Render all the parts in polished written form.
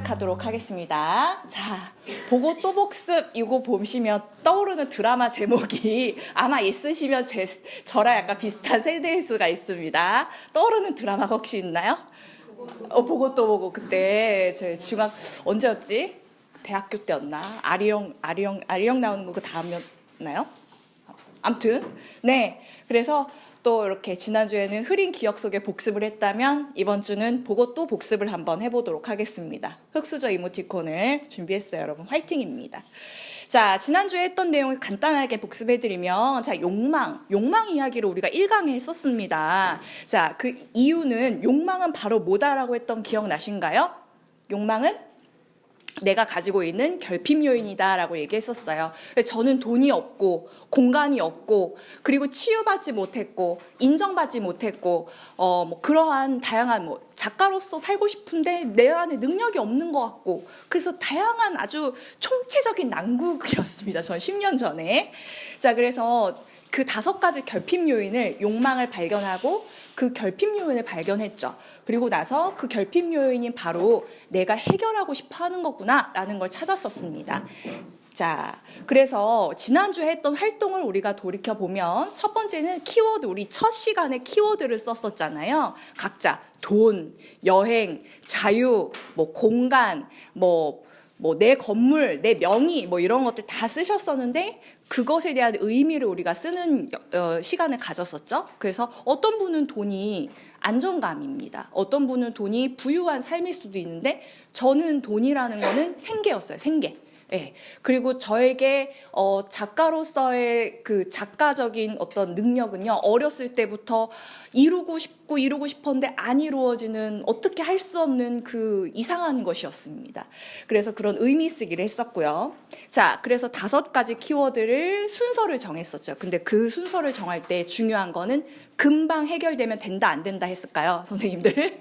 시작하도록 하겠습니다. 자, 보고 또 복습 이거 보시면 떠오르는 드라마 제목이 아마 있으시면 저랑 약간 비슷한 세대일 수가 있습니다. 떠오르는 드라마가 혹시 있나요? 보고 또 보고. 그때 제 언제였지? 대학교 때였나? 아리령 나오는 거 그 다음이었나요? 아무튼 네, 그래서 또 이렇게 지난주에는 흐린 기억 속에 복습을 했다면 이번 주는 보고 또 복습을 한번 해보도록 하겠습니다. 흑수저 이모티콘을 준비했어요. 여러분 화이팅입니다. 자, 지난주에 했던 내용을 간단하게 복습해드리면, 자, 욕망 이야기를 우리가 1강에 했었습니다. 자, 그 이유는 욕망은 바로 뭐다라고 했던 기억나신가요? 욕망은 내가 가지고 있는 결핍 요인이다라고 얘기했었어요. 저는 돈이 없고 공간이 없고 그리고 치유받지 못했고 인정받지 못했고 그러한 다양한 작가로서 살고 싶은데 내 안에 능력이 없는 것 같고, 그래서 다양한 아주 총체적인 난국이었습니다. 전 10년 전에. 자, 그래서 그 5가지 결핍 요인을 욕망을 발견하고 그 결핍 요인을 발견했죠. 그리고 나서 그 결핍 요인이 바로 내가 해결하고 싶어 하는 거구나 라는 걸 찾았었습니다. 자, 그래서 지난주에 했던 활동을 우리가 돌이켜보면 첫 번째는 키워드, 우리 첫 시간에 키워드를 썼었잖아요. 각자 돈, 여행, 자유, 공간, 내 건물, 내 명의 이런 것들 다 쓰셨었는데 그것에 대한 의미를 우리가 쓰는 시간을 가졌었죠. 그래서 어떤 분은 돈이 안정감입니다. 어떤 분은 돈이 부유한 삶일 수도 있는데 저는 돈이라는 거는 생계였어요. 생계. 네. 그리고 저에게 작가로서의 그 작가적인 어떤 능력은요, 어렸을 때부터 이루고 싶었는데 안 이루어지는, 어떻게 할 수 없는 그 이상한 것이었습니다. 그래서 그런 의미 쓰기를 했었고요. 자, 그래서 5가지 키워드를 순서를 정했었죠. 근데 그 순서를 정할 때 중요한 거는 금방 해결되면 된다 안 된다 했을까요, 선생님들?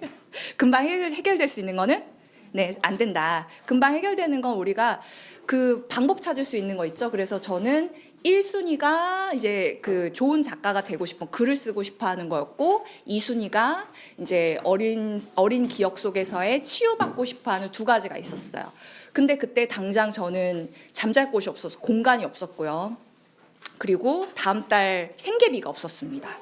금방 해결될 수 있는 거는 네, 안 된다. 금방 해결되는 건 우리가 그 방법 찾을 수 있는 거 있죠. 그래서 저는 1순위가 이제 그 좋은 작가가 되고 싶은, 글을 쓰고 싶어 하는 거였고, 2순위가 이제 어린 기억 속에서의 치유받고 싶어 하는 2가지가 있었어요. 근데 그때 당장 저는 잠잘 곳이 없어서 공간이 없었고요. 그리고 다음 달 생계비가 없었습니다.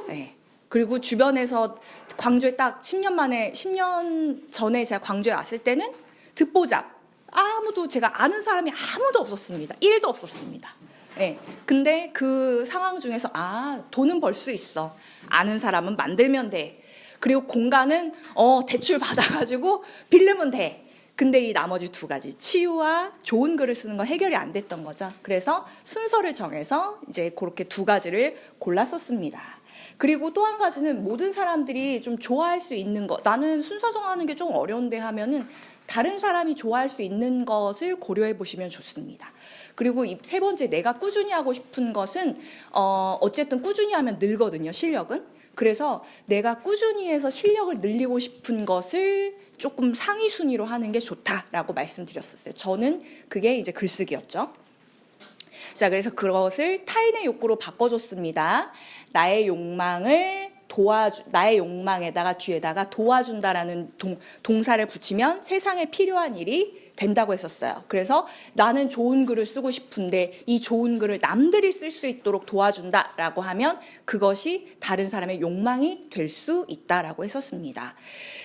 네. 그리고 주변에서 광주에 딱 10년 전에 제가 광주에 왔을 때는 듣보잡, 제가 아는 사람이 아무도 없었습니다. 1도 없었습니다. 네. 근데 그 상황 중에서 돈은 벌 수 있어. 아는 사람은 만들면 돼. 그리고 공간은 대출 받아가지고 빌리면 돼. 근데 이 나머지 2가지, 치유와 좋은 글을 쓰는 건 해결이 안 됐던 거죠. 그래서 순서를 정해서 이제 그렇게 2가지를 골랐었습니다. 그리고 또 한 가지는 모든 사람들이 좀 좋아할 수 있는 것, 나는 순서 정하는 게 좀 어려운데 하면은 다른 사람이 좋아할 수 있는 것을 고려해 보시면 좋습니다. 그리고 이 3번째, 내가 꾸준히 하고 싶은 것은 어쨌든 꾸준히 하면 늘거든요, 실력은. 그래서 내가 꾸준히 해서 실력을 늘리고 싶은 것을 조금 상위 순위로 하는 게 좋다라고 말씀드렸었어요. 저는 그게 이제 글쓰기였죠. 자, 그래서 그것을 타인의 욕구로 바꿔줬습니다. 나의 욕망에다가 뒤에다가 도와준다라는 동사를 붙이면 세상에 필요한 일이 된다고 했었어요. 그래서 나는 좋은 글을 쓰고 싶은데 이 좋은 글을 남들이 쓸 수 있도록 도와준다라고 하면 그것이 다른 사람의 욕망이 될 수 있다라고 했었습니다.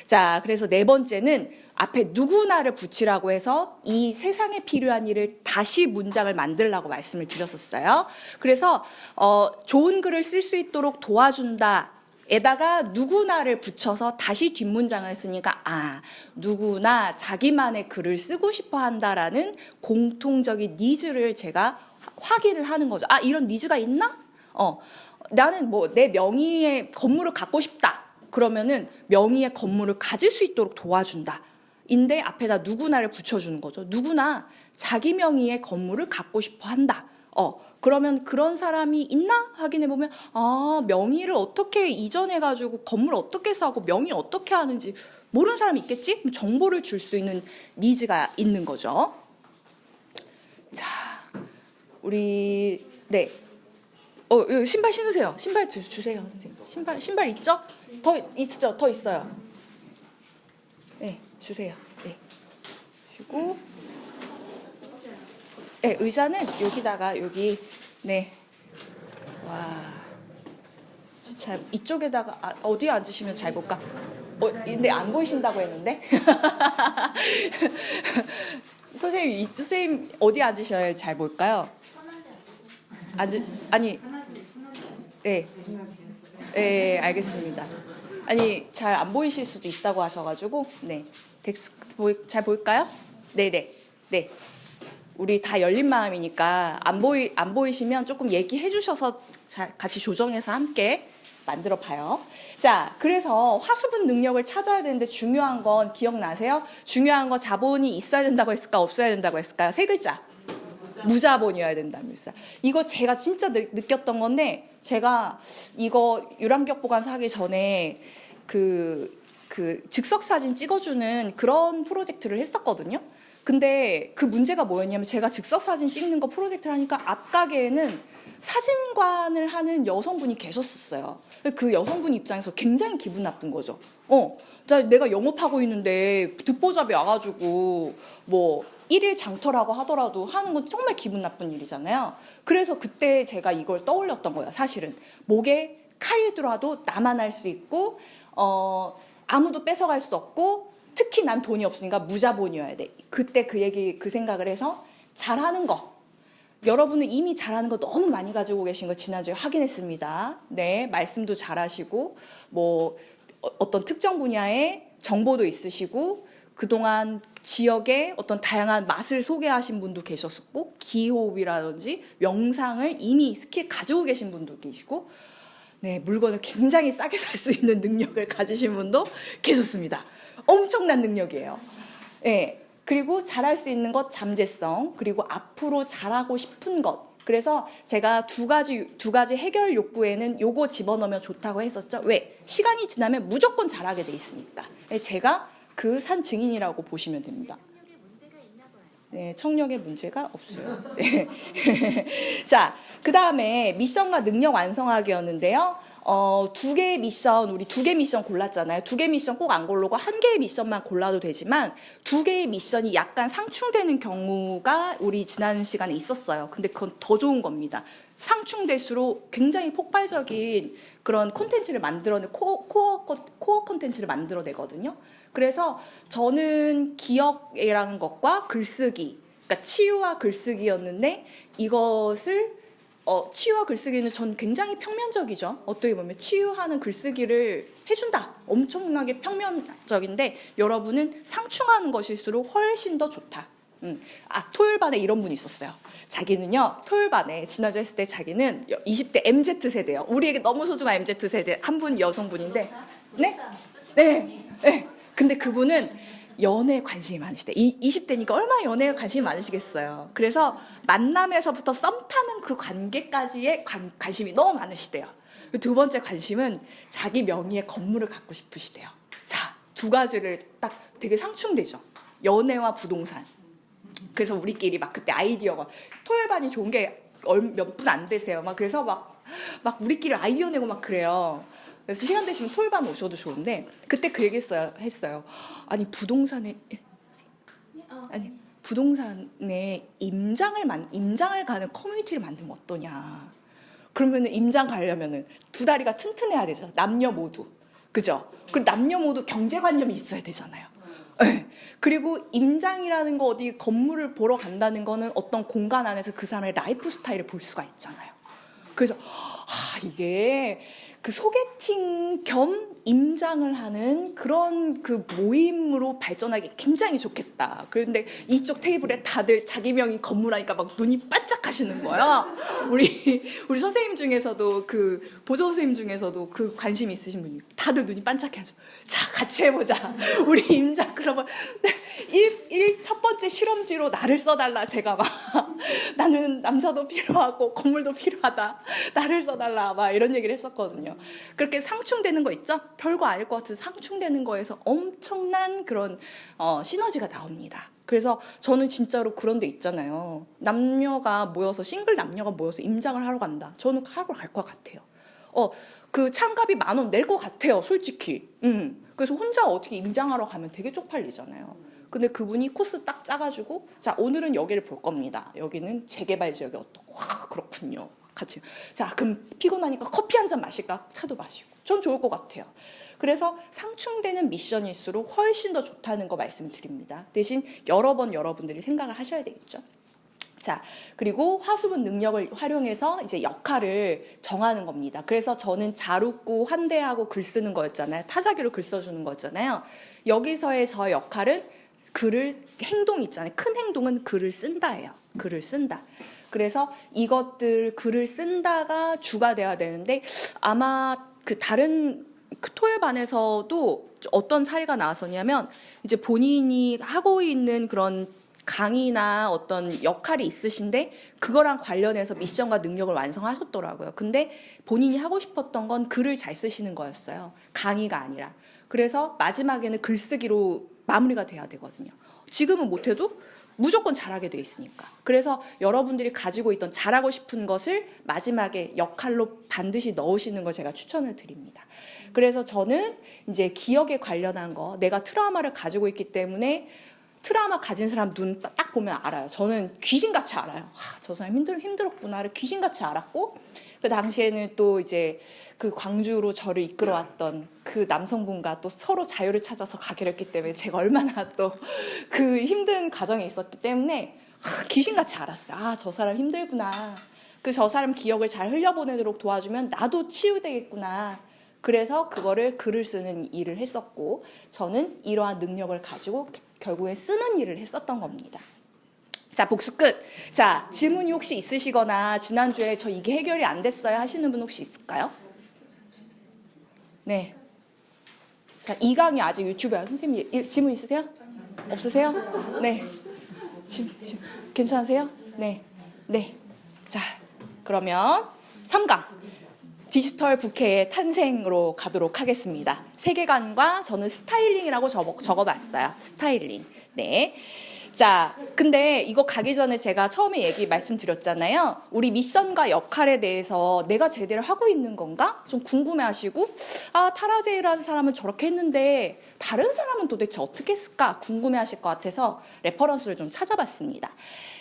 자, 그래서 4번째는 앞에 누구나를 붙이라고 해서 이 세상에 필요한 일을 다시 문장을 만들라고 말씀을 드렸었어요. 그래서 좋은 글을 쓸 수 있도록 도와준다 에다가 누구나를 붙여서 다시 뒷문장을 쓰니까 누구나 자기만의 글을 쓰고 싶어 한다라는 공통적인 니즈를 제가 확인을 하는 거죠. 이런 니즈가 있나? 나는 내 명의의 건물을 갖고 싶다. 그러면은 명의의 건물을 가질 수 있도록 도와준다. 인데 앞에다 누구나를 붙여주는 거죠. 누구나 자기 명의의 건물을 갖고 싶어 한다. 그러면 그런 사람이 있나? 확인해보면 명의를 어떻게 이전해가지고 건물을 어떻게 사고 명의 어떻게 하는지 모르는 사람이 있겠지? 정보를 줄 수 있는 니즈가 있는 거죠. 자, 우리 신발 신으세요. 신발 주세요. 신발 있죠? 더 있죠? 더 있어요. 네, 주세요. 네. 그리고 네, 의자는 여기다가 여기 네. 와. 잘 이쪽에다가 어디에 앉으시면 잘 볼까? 근데 안 보이신다고 했는데. 선생님 어디 앉으셔야 잘 볼까요? 아니, 네, 네, 알겠습니다. 아니 잘 안 보이실 수도 있다고 하셔가지고 네, 잘 보일까요? 네네, 네. 우리 다 열린 마음이니까 안 보이시면 조금 얘기해 주셔서 같이 조정해서 함께 만들어 봐요. 자, 그래서 화수분 능력을 찾아야 되는데 중요한 건 기억나세요? 중요한 건 자본이 있어야 된다고 했을까 없어야 된다고 했을까요? 세 글자. 무자본이어야 된다면서. 이거 제가 진짜 느꼈던 건데 제가 이거 유람격 보관소 하기 전에 그 즉석 사진 찍어주는 그런 프로젝트를 했었거든요. 근데 그 문제가 뭐였냐면 제가 즉석 사진 찍는 거 프로젝트를 하니까 앞가게에는 사진관을 하는 여성분이 계셨었어요. 그 여성분 입장에서 굉장히 기분 나쁜 거죠. 내가 영업하고 있는데 듣보잡이 와가지고 뭐 일일 장터라고 하더라도 하는 건 정말 기분 나쁜 일이잖아요. 그래서 그때 제가 이걸 떠올렸던 거예요. 사실은 목에 칼이 들어와도 나만 할 수 있고 아무도 뺏어갈 수 없고 특히 난 돈이 없으니까 무자본이어야 돼. 그때 그 생각을 해서 잘하는 거. 여러분은 이미 잘하는 거 너무 많이 가지고 계신 거 지난주에 확인했습니다. 네, 말씀도 잘하시고 뭐 어떤 특정 분야의 정보도 있으시고 그동안 지역의 어떤 다양한 맛을 소개하신 분도 계셨었고 기호흡이라든지 명상을 이미 스킬 가지고 계신 분도 계시고 네, 물건을 굉장히 싸게 살 수 있는 능력을 가지신 분도 계셨습니다. 엄청난 능력이에요. 네, 그리고 잘할 수 있는 것 잠재성, 그리고 앞으로 잘하고 싶은 것. 그래서 제가 두 가지 해결 욕구에는 요거 집어넣으면 좋다고 했었죠. 왜? 시간이 지나면 무조건 잘하게 돼 있으니까. 제가 그 산 증인이라고 보시면 됩니다. 네, 청력에 문제가 없어요. 네. 자, 그 다음에 미션과 능력 완성하기였는데요. 우리 두 개 미션 골랐잖아요. 두 개 미션 꼭 안 고르고 한 개의 미션만 골라도 되지만 두 개의 미션이 약간 상충되는 경우가 우리 지난 시간에 있었어요. 근데 그건 더 좋은 겁니다. 상충될수록 굉장히 폭발적인 그런 콘텐츠를 코어 콘텐츠를 만들어내거든요. 그래서 저는 기억이라는 것과 글쓰기, 그러니까 치유와 글쓰기였는데 이것을 치유와 글쓰기는 전 굉장히 평면적이죠. 어떻게 보면 치유하는 글쓰기를 해준다. 엄청나게 평면적인데 여러분은 상충하는 것일수록 훨씬 더 좋다. 토요일반에 이런 분이 있었어요. 자기는요, 토요일반에 지난주에 했을 때 자기는 20대 MZ세대예요. 우리에게 너무 소중한 MZ세대 한 분 여성분인데 네? 네. 근데 그분은 연애에 관심이 많으시대. 20대니까 얼마나 연애에 관심이 많으시겠어요. 그래서 만남에서부터 썸 타는 그 관계까지의 관심이 너무 많으시대요. 두 번째 관심은 자기 명의의 건물을 갖고 싶으시대요. 자, 두 가지를 딱 되게 상충되죠. 연애와 부동산. 그래서 우리끼리 막 그때 아이디어가 토요일반이 좋은 게 몇 분 안 되세요. 그래서 막 우리끼리 아이디어 내고 막 그래요. 그래서 시간 되시면 토요일반 오셔도 좋은데 그때 그 얘기 했어요. 아니 부동산에 임장을 가는 커뮤니티를 만들면 어떠냐. 그러면은 임장 가려면은 두 다리가 튼튼해야 되잖아. 남녀 모두. 그죠? 그리고 남녀 모두 경제관념이 있어야 되잖아요. 네. 그리고 임장이라는 거 어디 건물을 보러 간다는 거는 어떤 공간 안에서 그 사람의 라이프 스타일을 볼 수가 있잖아요. 그래서 이게 그 소개팅 겸 임장을 하는 그런 그 모임으로 발전하기 굉장히 좋겠다. 그런데 이쪽 테이블에 다들 자기 명의 건물하니까 막 눈이 반짝하시는 거야. 우리 선생님 중에서도 그 보조 선생님 중에서도 그 관심 있으신 분이 다들 눈이 반짝해하죠. 자, 같이 해보자. 우리 임장 그러면 첫 번째 실험지로 나를 써달라. 제가 막 나는 남자도 필요하고 건물도 필요하다. 나를 써달라. 막 이런 얘기를 했었거든요. 그렇게 상충되는 거 있죠? 별거 아닐 것 같은 상충되는 거에서 엄청난 그런 시너지가 나옵니다. 그래서 저는 진짜로 그런 데 있잖아요. 싱글 남녀가 모여서 임장을 하러 간다. 저는 하러 갈 것 같아요. 그 참가비 10,000원 낼 것 같아요. 솔직히. 그래서 혼자 어떻게 임장하러 가면 되게 쪽팔리잖아요. 근데 그분이 코스 딱 짜가지고 자 오늘은 여기를 볼 겁니다. 여기는 재개발 지역이 어떻고 와 그렇군요. 같이 자 그럼 피곤하니까 커피 한 잔 마실까? 차도 마시고 전 좋을 것 같아요. 그래서 상충되는 미션일수록 훨씬 더 좋다는 거 말씀드립니다. 대신 여러 번 여러분들이 생각을 하셔야 되겠죠. 자, 그리고 화수분 능력을 활용해서 이제 역할을 정하는 겁니다. 그래서 저는 잘 웃고 환대하고 글 쓰는 거였잖아요. 타자기로 글 써주는 거였잖아요. 여기서의 저 역할은 글을, 행동 있잖아요. 큰 행동은 글을 쓴다예요. 글을 쓴다. 그래서 이것들 글을 쓴다가 주가 돼야 되는데 아마 그 다른 그 토요반에서도 어떤 사례가 나왔었냐면 이제 본인이 하고 있는 그런 강의나 어떤 역할이 있으신데 그거랑 관련해서 미션과 능력을 완성하셨더라고요. 근데 본인이 하고 싶었던 건 글을 잘 쓰시는 거였어요. 강의가 아니라. 그래서 마지막에는 글쓰기로 마무리가 돼야 되거든요. 지금은 못해도 무조건 잘하게 돼 있으니까. 그래서 여러분들이 가지고 있던 잘하고 싶은 것을 마지막에 역할로 반드시 넣으시는 걸 제가 추천을 드립니다. 그래서 저는 이제 기억에 관련한 거, 내가 트라우마를 가지고 있기 때문에 트라우마 가진 사람 눈 딱 보면 알아요. 저는 귀신같이 알아요. 저 사람 힘들었구나를 귀신같이 알았고, 그 당시에는 또 이제 그 광주로 저를 이끌어왔던 그 남성분과 또 서로 자유를 찾아서 가기로 했기 때문에 제가 얼마나 또 그 힘든 과정에 있었기 때문에 귀신같이 알았어요. 저 사람 힘들구나. 저 사람 기억을 잘 흘려보내도록 도와주면 나도 치유되겠구나. 그래서 그거를 글을 쓰는 일을 했었고, 저는 이러한 능력을 가지고 결국에 쓰는 일을 했었던 겁니다. 자, 복습 끝. 자, 질문이 혹시 있으시거나 지난주에 저 이게 해결이 안 됐어요 하시는 분 혹시 있을까요? 네. 자, 이 강의 아직 유튜브야. 선생님 질문 있으세요? 없으세요? 네. 괜찮으세요? 네. 네. 자, 그러면 3강. 디지털 부캐의 탄생으로 가도록 하겠습니다. 세계관과 저는 스타일링이라고 적어봤어요. 스타일링. 네. 자, 근데 이거 가기 전에 제가 처음에 말씀드렸잖아요. 우리 미션과 역할에 대해서 내가 제대로 하고 있는 건가? 좀 궁금해하시고, 타라제이라는 사람은 저렇게 했는데 다른 사람은 도대체 어떻게 했을까? 궁금해하실 것 같아서 레퍼런스를 좀 찾아봤습니다.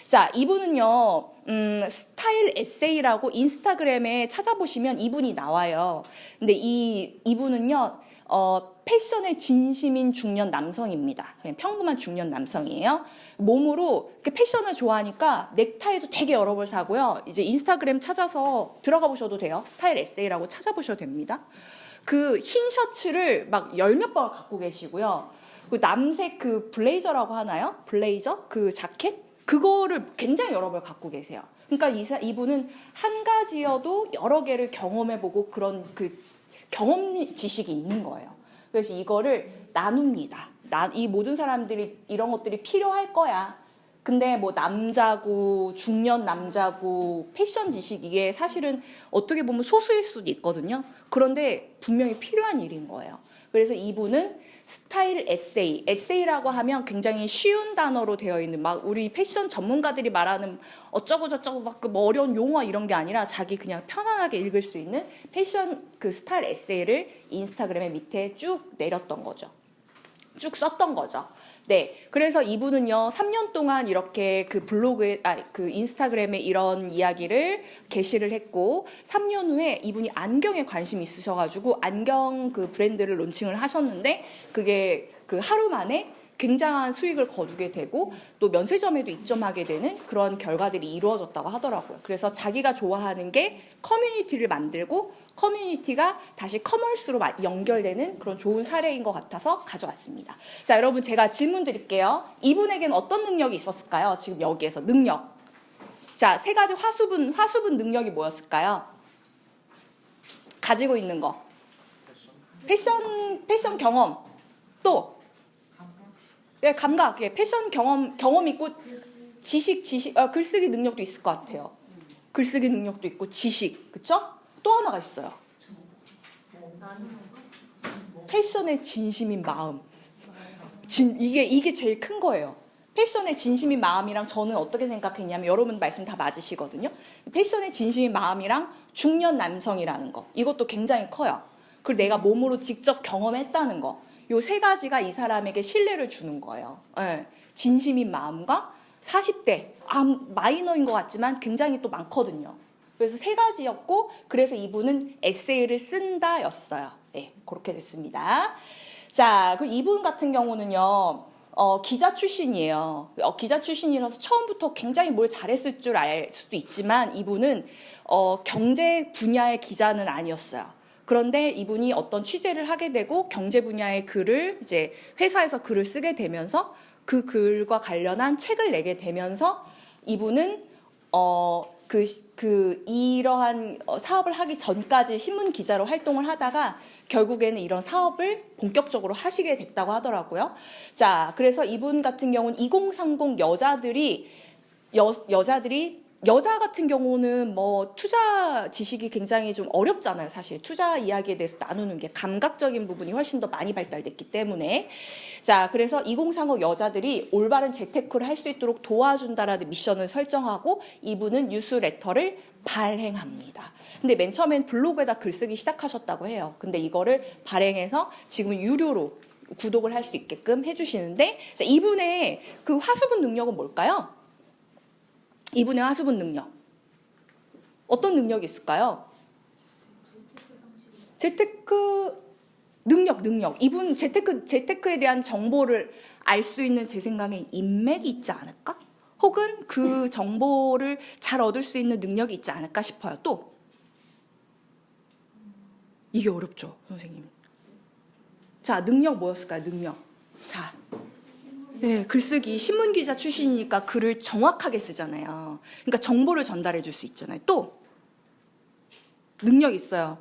자, 이분은요, 스타일 에세이라고 인스타그램에 찾아보시면 이분이 나와요. 근데 이분은요, 패션에 진심인 중년 남성입니다. 그냥 평범한 중년 남성이에요. 몸으로 패션을 좋아하니까 넥타이도 되게 여러 벌 사고요. 이제 인스타그램 찾아서 들어가 보셔도 돼요. 스타일 에세이라고 찾아보셔도 됩니다. 그 흰 셔츠를 막 열 몇 벌 갖고 계시고요. 그 남색 그 블레이저라고 하나요? 블레이저? 그 자켓? 그거를 굉장히 여러 벌 갖고 계세요. 그러니까 이분은 한 가지여도 여러 개를 경험해보고 그런 그 경험 지식이 있는 거예요. 그래서 이거를 나눕니다. 이 모든 사람들이 이런 것들이 필요할 거야. 근데 뭐 남자고 중년 남자고 패션 지식 이게 사실은 어떻게 보면 소수일 수도 있거든요. 그런데 분명히 필요한 일인 거예요. 그래서 이분은 스타일 에세이라고 하면 굉장히 쉬운 단어로 되어 있는 막 우리 패션 전문가들이 말하는 어쩌고 저쩌고 막 그 어려운 용어 이런 게 아니라 자기 그냥 편안하게 읽을 수 있는 패션 그 스타일 에세이를 인스타그램에 밑에 쭉 내렸던 거죠. 쭉 썼던 거죠. 네, 그래서 이분은요 3년 동안 이렇게 그 블로그에 그 인스타그램에 이런 이야기를 게시를 했고 3년 후에 이분이 안경에 관심이 있으셔가지고 안경 그 브랜드를 론칭을 하셨는데 그게 그 하루 만에 굉장한 수익을 거두게 되고 또 면세점에도 입점하게 되는 그런 결과들이 이루어졌다고 하더라고요. 그래서 자기가 좋아하는 게 커뮤니티를 만들고 커뮤니티가 다시 커머스로 연결되는 그런 좋은 사례인 것 같아서 가져왔습니다. 자, 여러분 제가 질문 드릴게요. 이분에게는 어떤 능력이 있었을까요? 지금 여기에서 능력. 자, 세 가지 화수분 능력이 뭐였을까요? 가지고 있는 거. 패션 경험. 또 네, 감각, 패션 경험 있고 지식, 글쓰기 능력도 있을 것 같아요. 글쓰기 능력도 있고 지식, 그쵸? 또 하나가 있어요. 패션에 진심인 마음. 이게 제일 큰 거예요. 패션에 진심인 마음이랑 저는 어떻게 생각했냐면 여러분 말씀 다 맞으시거든요. 패션에 진심인 마음이랑 중년 남성이라는 거. 이것도 굉장히 커요. 그리고 내가 몸으로 직접 경험했다는 거. 요 세 가지가 이 사람에게 신뢰를 주는 거예요. 예. 진심인 마음과 40대, 마이너인 것 같지만 굉장히 또 많거든요. 그래서 세 가지였고, 그래서 이분은 에세이를 쓴다였어요. 네, 그렇게 됐습니다. 자, 그 이분 같은 경우는요, 기자 출신이에요. 기자 출신이라서 처음부터 굉장히 뭘 잘했을 줄 알 수도 있지만, 이분은 경제 분야의 기자는 아니었어요. 그런데 이분이 어떤 취재를 하게 되고 경제 분야의 글을 이제 회사에서 글을 쓰게 되면서 그 글과 관련한 책을 내게 되면서 이분은 이러한 사업을 하기 전까지 신문 기자로 활동을 하다가 결국에는 이런 사업을 본격적으로 하시게 됐다고 하더라고요. 자, 그래서 이분 같은 경우는 2030 여자 같은 경우는 뭐 투자 지식이 굉장히 좀 어렵잖아요. 사실 투자 이야기에 대해서 나누는 게 감각적인 부분이 훨씬 더 많이 발달됐기 때문에. 자, 그래서 2030 여자들이 올바른 재테크를 할 수 있도록 도와준다라는 미션을 설정하고 이분은 뉴스레터를 발행합니다. 근데 맨 처음엔 블로그에다 글쓰기 시작하셨다고 해요. 근데 이거를 발행해서 지금은 유료로 구독을 할 수 있게끔 해주시는데, 자, 이분의 그 화수분 능력은 뭘까요? 이분의 화수분 능력. 어떤 능력이 있을까요? 재테크 능력. 이분 재테크에 대한 정보를 알 수 있는 제 생각엔 인맥이 있지 않을까? 혹은 그 정보를 잘 얻을 수 있는 능력이 있지 않을까 싶어요. 또 이게 어렵죠, 선생님. 자, 능력 뭐였을까요? 능력. 자, 네, 글쓰기. 신문기자 출신이니까 글을 정확하게 쓰잖아요. 그러니까 정보를 전달해 줄 수 있잖아요. 또 능력 있어요.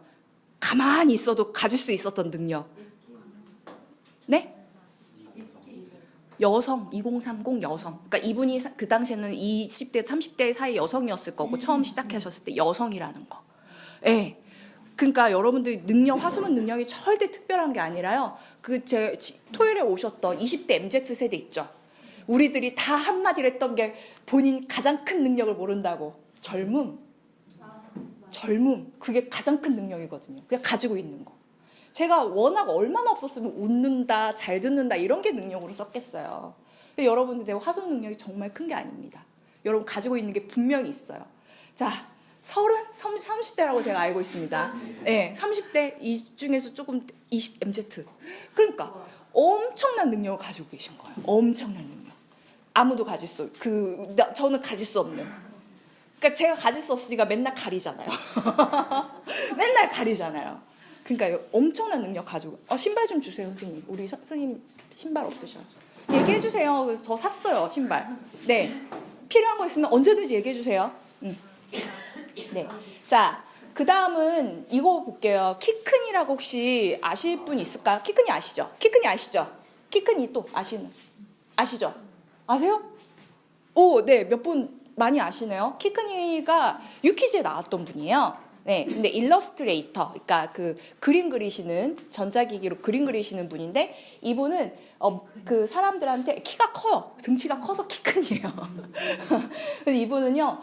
가만히 있어도 가질 수 있었던 능력. 네? 여성, 2030 여성. 그러니까 이분이 그 당시에는 20대, 30대 사이 여성이었을 거고 처음 시작하셨을 때 여성이라는 거. 네. 그러니까 여러분들 화수분 능력이 절대 특별한 게 아니라요. 제 토요일에 오셨던 20대 MZ 세대 있죠. 우리들이 다 한마디를 했던 게 본인 가장 큰 능력을 모른다고. 젊음. 그게 가장 큰 능력이거든요. 그냥 가지고 있는 거. 제가 워낙 얼마나 없었으면 웃는다, 잘 듣는다 이런 게 능력으로 썼겠어요. 근데 여러분들 화수분 능력이 정말 큰 게 아닙니다. 여러분 가지고 있는 게 분명히 있어요. 자, 30대라고 제가 알고 있습니다. 네, 30대 이 중에서 조금 20 MZ. 그러니까 엄청난 능력을 가지고 계신 거예요. 엄청난 능력. 아무도 저는 가질 수 없는. 그러니까 제가 가질 수 없으니까 맨날 가리잖아요. 맨날 가리잖아요. 그러니까 엄청난 능력 가지고. 신발 좀 주세요, 선생님. 우리 선생님 신발 없으셔요. 얘기해 주세요. 그래서 더 샀어요, 신발. 네, 필요한 거 있으면 언제든지 얘기해 주세요. 네. 자, 그 다음은 이거 볼게요. 키큰이라고 혹시 아실 분 있을까요? 키큰이 아시죠? 키큰이 또 아시죠? 아세요? 오, 네. 몇 분 많이 아시네요. 키큰이가 유퀴즈에 나왔던 분이에요. 네. 근데 일러스트레이터, 그러니까 그 그림 그리시는, 전자기기로 그림 그리시는 분인데, 이분은 그 사람들한테 키가 커요. 등치가 커서 키큰이에요. 근데 이분은요,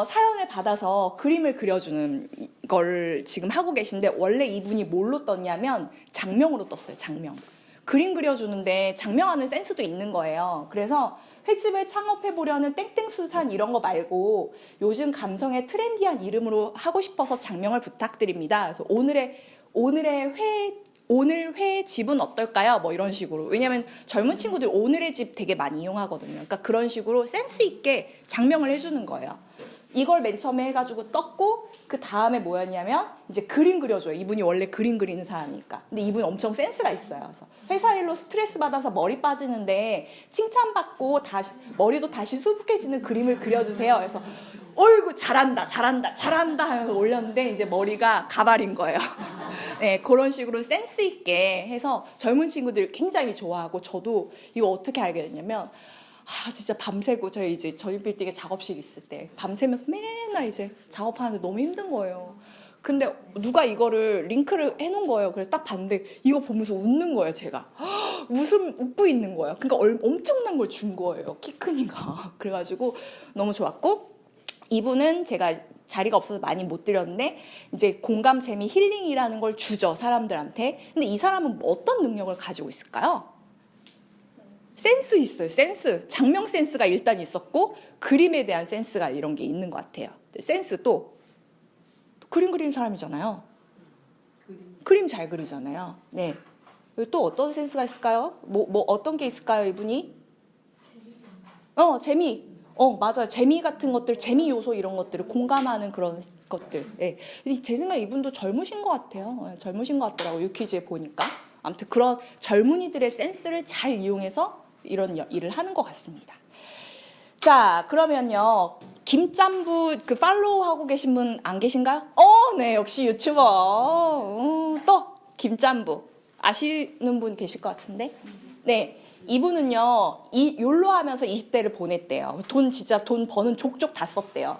사연을 받아서 그림을 그려주는 걸 지금 하고 계신데, 원래 이분이 뭘로 떴냐면 장명으로 떴어요. 장명. 그림 그려주는데 장명하는 센스도 있는 거예요. 그래서 횟집을 창업해보려는 땡땡수산 이런 거 말고 요즘 감성의 트렌디한 이름으로 하고 싶어서 장명을 부탁드립니다. 그래서 오늘 회 집은 어떨까요? 뭐 이런 식으로. 왜냐면 젊은 친구들 오늘의 집 되게 많이 이용하거든요. 그러니까 그런 식으로 센스 있게 장명을 해주는 거예요. 이걸 맨 처음에 해가지고 떴고, 그 다음에 뭐였냐면 이제 그림 그려줘요. 이분이 원래 그림 그리는 사람이니까. 근데 이분이 엄청 센스가 있어요. 그래서 회사 일로 스트레스 받아서 머리 빠지는데 칭찬받고 머리도 다시 수북해지는 그림을 그려주세요. 그래서 어이구 잘한다 하면서 올렸는데 이제 머리가 가발인 거예요. 네, 그런 식으로 센스 있게 해서 젊은 친구들 굉장히 좋아하고, 저도 이거 어떻게 알게 됐냐면, 진짜 밤새고 저희 빌딩에 작업실 있을 때 밤새면서 맨날 이제 작업하는데 너무 힘든 거예요. 근데 누가 이거를 링크를 해놓은 거예요. 그래서 딱 봤는데 이거 보면서 웃는 거예요, 제가. 웃고 있는 거예요. 그러니까 엄청난 걸 준 거예요, 키 크니까. 그래가지고 너무 좋았고, 이분은 제가 자리가 없어서 많이 못 드렸는데 이제 공감, 재미, 힐링이라는 걸 주죠, 사람들한테. 근데 이 사람은 어떤 능력을 가지고 있을까요? 센스 있어요. 센스. 장명 센스가 일단 있었고 그림에 대한 센스가 이런 게 있는 것 같아요. 센스 또 그림 그리는 사람이잖아요. 그림 잘 그리잖아요. 네. 또 어떤 센스가 있을까요? 뭐 어떤 게 있을까요, 이분이? 재미. 맞아요. 재미 같은 것들, 재미 요소 이런 것들을 공감하는 그런 것들. 예. 제 생각에 이분도 젊으신 것 같아요. 젊으신 것 같더라고요. 유퀴즈에 보니까. 아무튼 그런 젊은이들의 센스를 잘 이용해서 이런 일을 하는 것 같습니다. 자, 그러면요. 김짬부 그 팔로우 하고 계신 분 안 계신가요? 네, 역시 유튜버. 또 김짬부 아시는 분 계실 것 같은데. 네, 이분은요. 욜로 하면서 20대를 보냈대요. 돈 버는 족족 다 썼대요.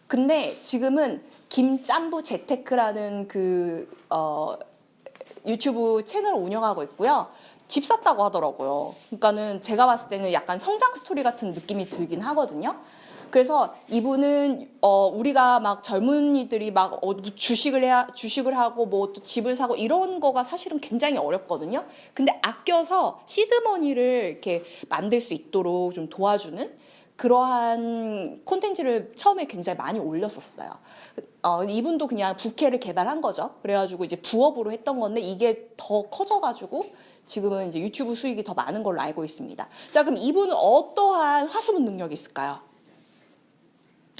근데 지금은 김짬부 재테크라는 유튜브 채널을 운영하고 있고요. 집 샀다고 하더라고요. 그러니까는 제가 봤을 때는 약간 성장 스토리 같은 느낌이 들긴 하거든요. 그래서 이분은 우리가 막 젊은이들이 막 주식을 하고 뭐 또 집을 사고 이런 거가 사실은 굉장히 어렵거든요. 근데 아껴서 시드머니를 이렇게 만들 수 있도록 좀 도와주는 그러한 콘텐츠를 처음에 굉장히 많이 올렸었어요. 이분도 그냥 부캐를 개발한 거죠. 그래가지고 이제 부업으로 했던 건데 이게 더 커져가지고 지금은 이제 유튜브 수익이 더 많은 걸로 알고 있습니다. 자, 그럼 이분은 어떠한 화수분 능력이 있을까요?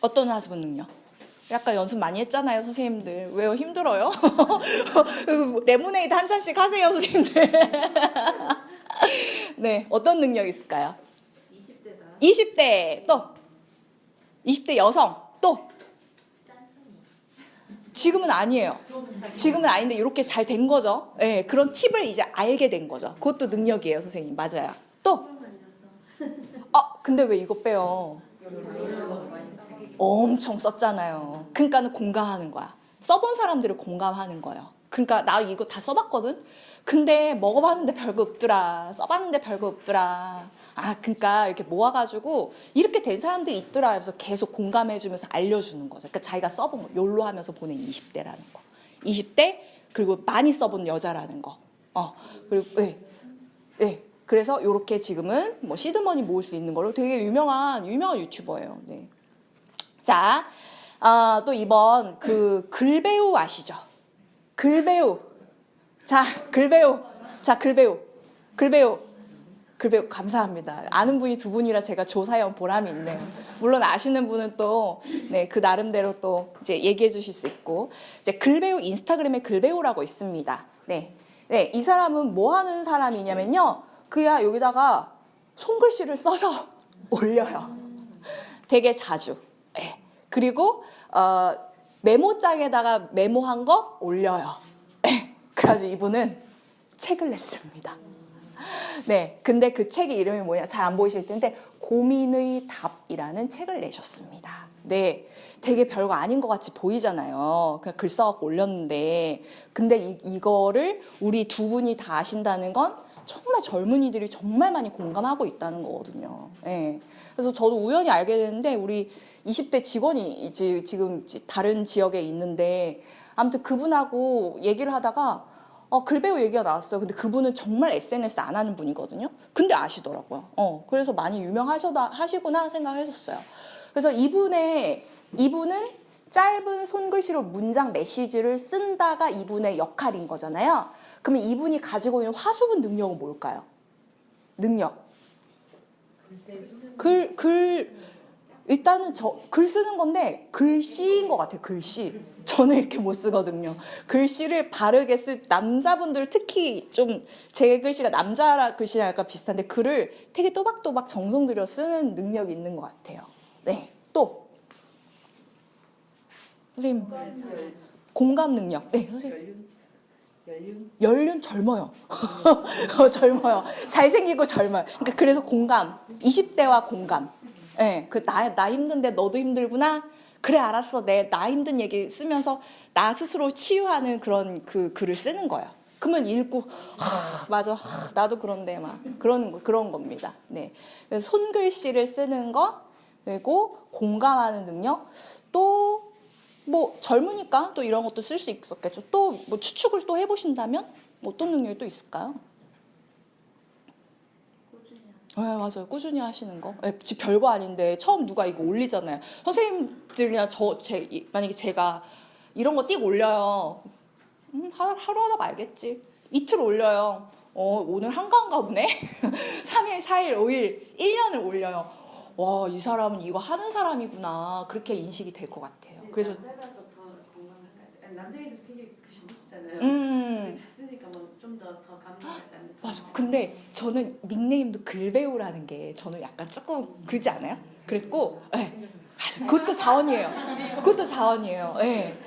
어떤 화수분 능력? 약간 연습 많이 했잖아요, 선생님들. 왜요? 힘들어요? 레모네이드 한 잔씩 하세요, 선생님들. 네, 어떤 능력이 있을까요? 20대다. 20대 또 20대 여성 또 지금은 아니에요. 지금은 아닌데 이렇게 잘 된 거죠. 네, 그런 팁을 이제 알게 된 거죠. 그것도 능력이에요, 선생님. 맞아요. 또 근데 왜 이거 빼요? 엄청 썼잖아요. 그러니까는 공감하는 거야. 써본 사람들을 공감하는 거예요. 그러니까 나 이거 다 써봤거든. 근데 먹어봤는데 별거 없더라. 써봤는데 별거 없더라. 그러니까 이렇게 모아가지고 이렇게 된 사람들이 있더라. 그래서 계속 공감해주면서 알려주는 거죠. 그러니까 자기가 써본 거, 욜로 하면서 보낸 20대라는 거. 20대 그리고 많이 써본 여자라는 거. 그리고 네. 그래서 이렇게 지금은 뭐 시드머니 모을 수 있는 걸로 되게 유명한 유튜버예요. 네. 자, 또 이번 글배우 아시죠? 글배우. 자, 글배우. 글배우 감사합니다. 아는 분이 두 분이라 제가 조사해온 보람이 있네요. 물론 아시는 분은 또 그 나름대로 또 이제 얘기해 주실 수 있고 이제 글배우 인스타그램에 글배우라고 있습니다. 네, 이 사람은 뭐 하는 사람이냐면요, 그야 여기다가 손글씨를 써서 올려요. 되게 자주. 네. 그리고 메모장에다가 메모한 거 올려요. 네. 그래가지고 이분은 책을 냈습니다. 네, 근데 그 책의 이름이 뭐냐? 잘 안 보이실 텐데 고민의 답이라는 책을 내셨습니다. 네, 되게 별거 아닌 것 같이 보이잖아요. 그냥 글 써갖고 올렸는데, 근데 이거를 우리 두 분이 다 아신다는 건 정말 젊은이들이 정말 많이 공감하고 있다는 거거든요. 네. 그래서 저도 우연히 알게 됐는데 우리 20대 직원이 지금 다른 지역에 있는데 아무튼 그분하고 얘기를 하다가 글배우 얘기가 나왔어요. 근데 그분은 정말 SNS 안 하는 분이거든요. 근데 아시더라고요. 그래서 많이 유명하시구나 생각했었어요. 그래서 이분은 짧은 손글씨로 문장 메시지를 쓴다가 이분의 역할인 거잖아요. 그러면 이분이 가지고 있는 화수분 능력은 뭘까요? 능력. 일단은 글 쓰는 건데 글씨인 것 같아요. 글씨. 저는 이렇게 못 쓰거든요. 글씨를 바르게 남자분들 특히 좀 제 글씨가 남자 글씨랑 약간 비슷한데 글을 되게 또박또박 정성 들여 쓰는 능력이 있는 것 같아요. 네. 또 선생님 공감 능력. 네, 선생님. 연륜 젊어요. 젊어요. 잘생기고 젊어요. 그러니까 그래서 공감. 20대와 공감. 네, 나 힘든데 너도 힘들구나. 그래, 알았어. 나 힘든 얘기 쓰면서 나 스스로 치유하는 그런 글을 쓰는 거예요. 그러면 읽고 맞아. 나도 그런데 막 그런 겁니다. 네. 그래서 손글씨를 쓰는 거, 그리고 공감하는 능력, 또 뭐 젊으니까 또 이런 것도 쓸 수 있었겠죠. 또 뭐 추측을 또 해보신다면 어떤 능력이 또 있을까요? 네, 맞아요. 꾸준히 하시는 거. 네, 별거 아닌데 처음 누가 이거 올리잖아요. 선생님들이나 만약에 제가 이런 거 띡 올려요. 하루 하다 말겠지. 이틀 올려요. 오늘 한가한가 보네. 3일, 4일, 5일, 1년을 올려요. 와, 이 사람은 이거 하는 사람이구나. 그렇게 인식이 될 것 같아요. 그래서 남자라서 더 건강한가요? 남자애들 되게 멋있잖아요. 잤으니까 뭐 좀 더 감동하지 않을까. 맞아. 근데 저는 닉네임도 글배우라는 게 저는 약간 조금 그러지 않아요? 그랬고, 네. 그것도 자원이에요. 그것도 자원이에요. 네.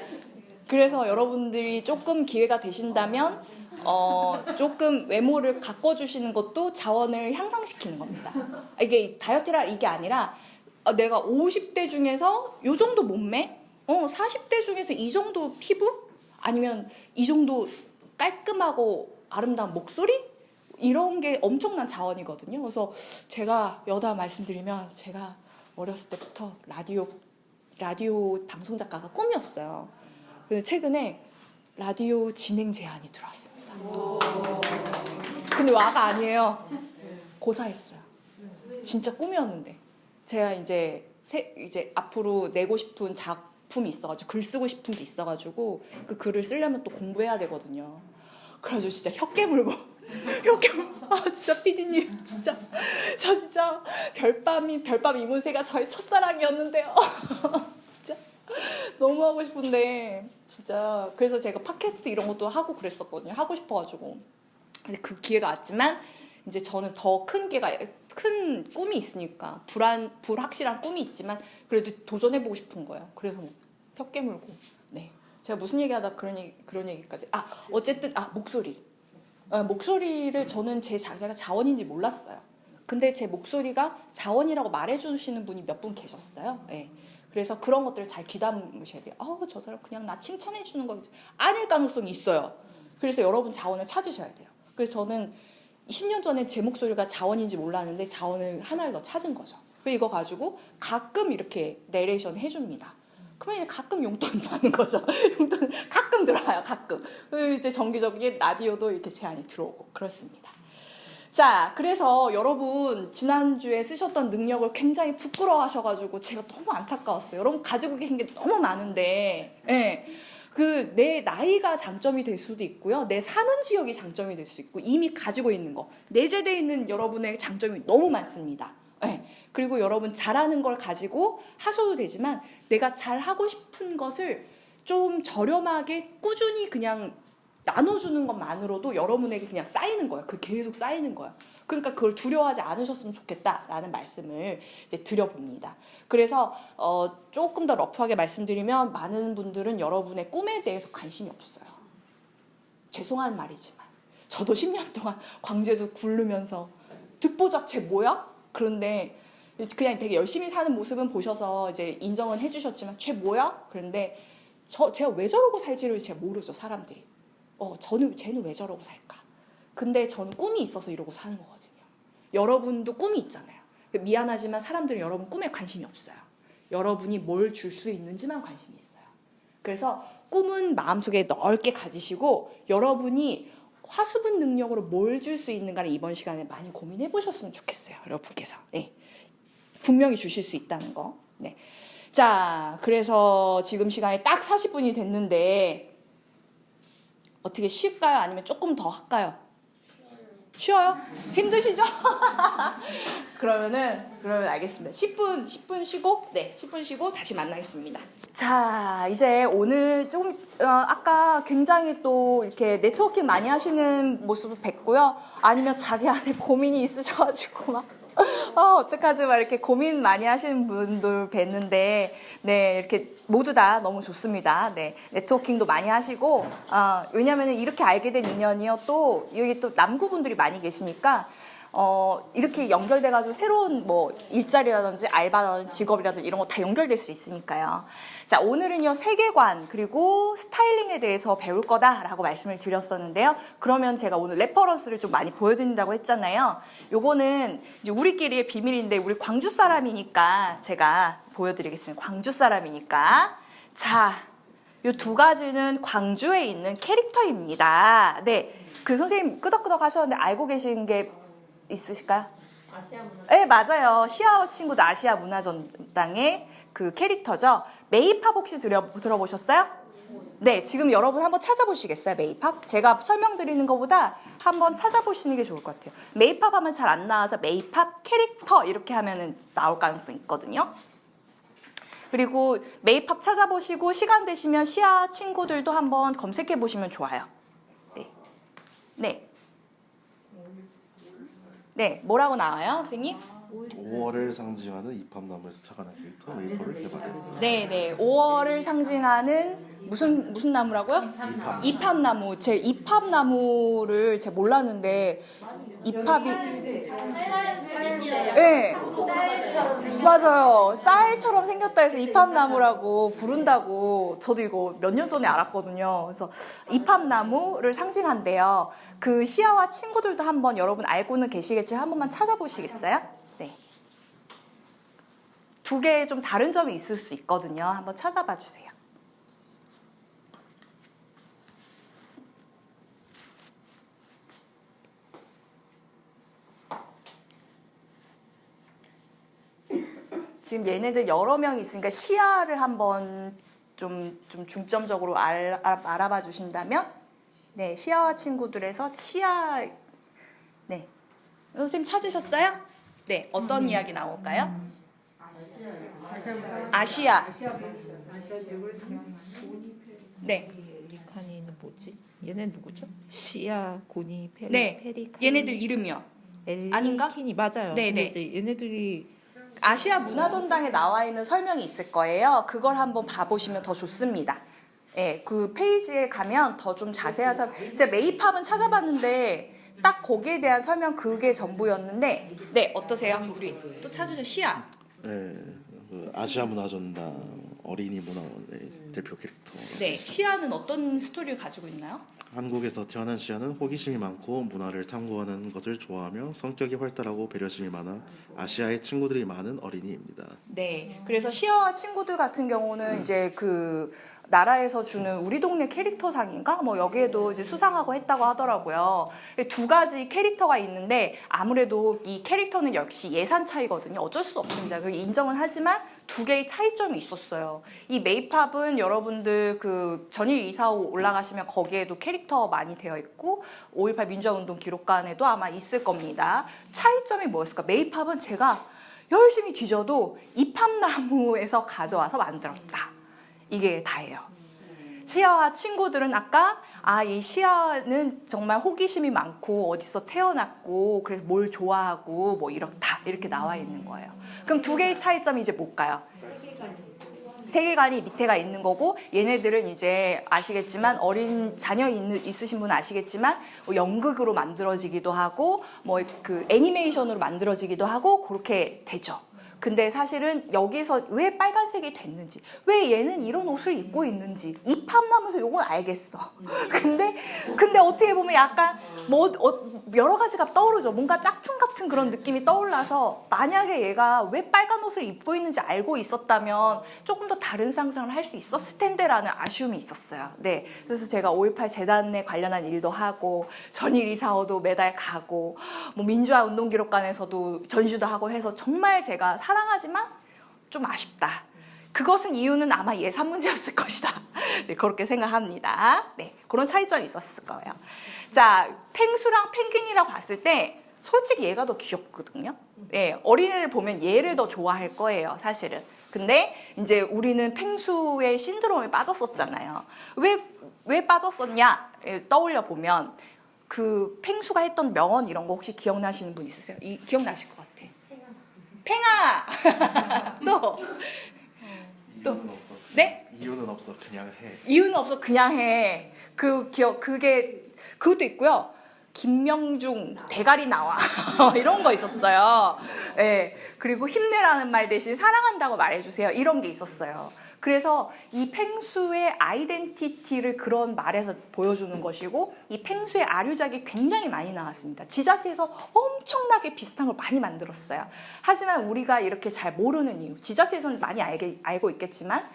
그래서 여러분들이 조금 기회가 되신다면 조금 외모를 가꿔주시는 것도 자원을 향상시키는 겁니다. 이게 다이어트라 이게 아니라 내가 50대 중에서 이 정도 몸매, 40대 중에서 이 정도 피부, 아니면 이 정도 깔끔하고 아름다운 목소리, 이런 게 엄청난 자원이거든요. 그래서 제가 여담 말씀드리면 제가 어렸을 때부터 라디오 방송 작가가 꿈이었어요. 그래서 최근에 라디오 진행 제안이 들어왔습니다. 근데 와가 아니에요. 고사했어요. 진짜 꿈이었는데 제가 이제 앞으로 내고 싶은 작품이 있어가지고 글 쓰고 싶은 게 있어가지고 그 글을 쓰려면 또 공부해야 되거든요. 그래가지고 진짜 혀 깨물고 진짜 PD님 진짜 저 진짜 별밤 이문세가 저의 첫사랑이었는데요. 진짜 너무 하고 싶은데 진짜 그래서 제가 팟캐스트 이런 것도 하고 그랬었거든요. 하고 싶어가지고. 근데 그 기회가 왔지만 이제 저는 더 큰 꿈이 있으니까 불확실한 꿈이 있지만 그래도 도전해보고 싶은 거예요. 그래서 혀 깨물고. 네. 제가 무슨 얘기하다 그런 얘기까지. 어쨌든 목소리를 저는 제 자세가 자원인지 몰랐어요. 근데 제 목소리가 자원이라고 말해주시는 분이 몇 분 계셨어요. 네. 그래서 그런 것들을 잘 귀담으셔야 돼요. 저 사람 그냥 나 칭찬해주는 거지. 아닐 가능성이 있어요. 그래서 여러분 자원을 찾으셔야 돼요. 그래서 저는 10년 전에 제 목소리가 자원인지 몰랐는데 자원을 하나를 더 찾은 거죠. 그래서 이거 가지고 가끔 이렇게 내레이션 해줍니다. 그러면 가끔 용돈 받는 거죠. 용돈 가끔 들어와요. 가끔. 그리고 이제 정기적인 라디오도 이렇게 제안이 들어오고 그렇습니다. 자, 그래서 여러분 지난주에 쓰셨던 능력을 굉장히 부끄러워하셔가지고 제가 너무 안타까웠어요. 여러분 가지고 계신 게 너무 많은데, 네. 내 나이가 장점이 될 수도 있고요. 내 사는 지역이 장점이 될 수 있고 이미 가지고 있는 거, 내재되어 있는 여러분의 장점이 너무 많습니다. 네. 그리고 여러분 잘하는 걸 가지고 하셔도 되지만 내가 잘하고 싶은 것을 좀 저렴하게 꾸준히 그냥 나눠주는 것만으로도 여러분에게 그냥 쌓이는 거예요. 계속 쌓이는 거예요. 그러니까 그걸 두려워하지 않으셨으면 좋겠다라는 말씀을 이제 드려봅니다. 그래서 조금 더 러프하게 말씀드리면 많은 분들은 여러분의 꿈에 대해서 관심이 없어요. 죄송한 말이지만 저도 10년 동안 광주에서 굴르면서 듣보잡 쟤 뭐야? 그런데 그냥 되게 열심히 사는 모습은 보셔서 이제 인정은 해주셨지만 쟤 뭐야? 그런데 제가 왜 저러고 살지를 제가 모르죠. 사람들이. 쟤는 왜 저러고 살까? 근데 저는 꿈이 있어서 이러고 사는 거거든요. 여러분도 꿈이 있잖아요. 미안하지만 사람들은 여러분 꿈에 관심이 없어요. 여러분이 뭘 줄 수 있는지만 관심이 있어요. 그래서 꿈은 마음속에 넓게 가지시고 여러분이 화수분 능력으로 뭘 줄 수 있는가를 이번 시간에 많이 고민해 보셨으면 좋겠어요. 여러분께서. 네. 분명히 주실 수 있다는 거. 네. 자, 그래서 지금 시간이 딱 40분이 됐는데 어떻게 쉴까요? 아니면 조금 더 할까요? 쉬어요? 힘드시죠? 그러면 알겠습니다. 10분 쉬고, 네, 10분 쉬고 다시 만나겠습니다. 자, 이제 오늘 좀, 아까 굉장히 또 이렇게 네트워킹 많이 하시는 모습을 뵀고요. 아니면 자기 안에 고민이 있으셔가지고 막, 어떡하지? 막 이렇게 고민 많이 하시는 분들 뵀는데, 네, 이렇게 모두 다 너무 좋습니다. 네, 네트워킹도 많이 하시고, 왜냐면은 이렇게 알게 된 인연이요. 또, 여기 또 남구분들이 많이 계시니까, 이렇게 연결돼가지고 새로운 뭐 일자리라든지 알바라든지 직업이라든지 이런 거 다 연결될 수 있으니까요. 자, 오늘은요, 세계관 그리고 스타일링에 대해서 배울 거다라고 말씀을 드렸었는데요. 그러면 제가 오늘 레퍼런스를 좀 많이 보여드린다고 했잖아요. 요거는 이제 우리끼리의 비밀인데 우리 광주 사람이니까 제가 보여드리겠습니다. 광주 사람이니까. 자, 이 두 가지는 광주에 있는 캐릭터입니다. 네, 그 선생님 끄덕끄덕 하셨는데 알고 계신 게 있으실까요? 아시아 문화. 네, 맞아요. 시아와 친구들 아시아 문화전당의 그 캐릭터죠. 메이팝 혹시 들어보셨어요? 네, 지금 여러분 한번 찾아보시겠어요, 메이팝? 제가 설명드리는 것보다 한번 찾아보시는 게 좋을 것 같아요. 메이팝 하면 잘 안 나와서 메이팝 캐릭터 이렇게 하면은 나올 가능성이 있거든요. 그리고 메이팝 찾아보시고 시간 되시면 시아 친구들도 한번 검색해 보시면 좋아요. 네. 네. 네, 뭐라고 나와요, 선생님? 5월을 상징하는 이팝나무에서 착안한 캐릭터 메이플을 개발했다. 네. 5월을 상징하는 무슨 나무라고요? 이팝나무. 제 이팝나무를 제가 몰랐는데 이팝이 네. 맞아요. 쌀처럼 생겼다 해서 이팝나무라고 부른다고 저도 이거 몇 년 전에 알았거든요. 그래서 이팝나무를 상징한대요. 그 시아와 친구들도 한번 여러분 알고는 계시겠지만 한 번만 찾아보시겠어요? 네. 두 개 좀 다른 점이 있을 수 있거든요. 한번 찾아봐 주세요. 지금 얘네들 여러 명이 있으니까 시야를 한번 좀 중점적으로 알아봐 주신다면, 네, 시야와 친구들에서 시야, 네, 선생님 찾으셨어요? 네, 어떤 이야기 나올까요? 아시아. 네, 리카니는 뭐지? 얘네 누구죠? 시아, 고니, 페리, 네, 페리카니, 얘네들 이름이요. 아닌가? 엘리키니 맞아요. 네, 근데 네. 이제 얘네들이 아시아 문화전당에 나와 있는 설명이 있을 거예요. 그걸 한번 봐보시면 더 좋습니다. 예, 그 페이지에 가면 더 좀 자세한 설명. 제가 메이팝은 찾아봤는데 딱 거기에 대한 설명 그게 전부였는데, 네, 어떠세요? 우리 또 찾으죠, 시아. 네, 그 아시아 문화전당 어린이 문화원의 대표 캐릭터. 네, 시아는 어떤 스토리를 가지고 있나요? 한국에서 태어난 시아는 호기심이 많고 문화를 탐구하는 것을 좋아하며 성격이 활달하고 배려심이 많아 아시아의 친구들이 많은 어린이입니다. 네, 그래서 시아와 친구들 같은 경우는 이제 그 나라에서 주는 우리 동네 캐릭터상인가? 뭐 여기에도 이제 수상하고 했다고 하더라고요. 두 가지 캐릭터가 있는데 아무래도 이 캐릭터는 역시 예산 차이거든요. 어쩔 수 없습니다. 그 인정은 하지만 두 개의 차이점이 있었어요. 이 메이팝은 여러분들 그 전일 이사호 올라가시면 거기에도 캐릭터 많이 되어 있고 5.18 민주화운동 기록관에도 아마 있을 겁니다. 차이점이 뭐였을까? 메이팝은 제가 열심히 뒤져도 이팝나무에서 가져와서 만들었다. 이게 다예요. 시아와 친구들은 아까 이 시아는 정말 호기심이 많고 어디서 태어났고 그래서 뭘 좋아하고 뭐 이렇다 이렇게 나와 있는 거예요. 그럼 두 개의 차이점이 이제 뭘까요? 세계관이 밑에가 있는 거고 얘네들은 이제 아시겠지만 어린 자녀 있으신 분은 아시겠지만 뭐 연극으로 만들어지기도 하고 뭐 그 애니메이션으로 만들어지기도 하고 그렇게 되죠. 근데 사실은 여기서 왜 빨간색이 됐는지, 왜 얘는 이런 옷을 입고 있는지, 이팝나무에서 요건 알겠어. 근데 어떻게 보면 약간 여러 가지가 떠오르죠. 뭔가 짝퉁 같은 그런 느낌이 떠올라서 만약에 얘가 왜 빨간 옷을 입고 있는지 알고 있었다면 조금 더 다른 상상을 할 수 있었을 텐데라는 아쉬움이 있었어요. 네, 그래서 제가 5.18 재단에 관련한 일도 하고 전일 이사호도 매달 가고 뭐 민주화 운동기록관에서도 전시도 하고 해서 정말 제가 사랑하지만 좀 아쉽다. 그것은 이유는 아마 예산 문제였을 것이다. 네, 그렇게 생각합니다. 네, 그런 차이점이 있었을 거예요. 자, 펭수랑 펭귄이라고 봤을 때 솔직히 얘가 더 귀엽거든요. 네, 어린애들 보면 얘를 더 좋아할 거예요, 사실은. 근데 이제 우리는 펭수의 신드롬에 빠졌었잖아요. 왜 빠졌었냐? 떠올려 보면 그 펭수가 했던 명언 이런 거 혹시 기억나시는 분 있으세요? 기억나실 것 같아. 팽아. 또. 이유는 없어. 네? 이유는 없어. 그냥 해. 이유는 없어 그냥 해. 그것도 있고요. 김명중 대가리 나와 이런 거 있었어요. 네. 그리고 힘내라는 말 대신 사랑한다고 말해주세요. 이런 게 있었어요. 그래서 이 펭수의 아이덴티티를 그런 말에서 보여주는 것이고 이 펭수의 아류작이 굉장히 많이 나왔습니다. 지자체에서 엄청 엄청나게 비슷한 걸 많이 만들었어요. 하지만 우리가 이렇게 잘 모르는 이유, 지자체에서는 많이 알고 있겠지만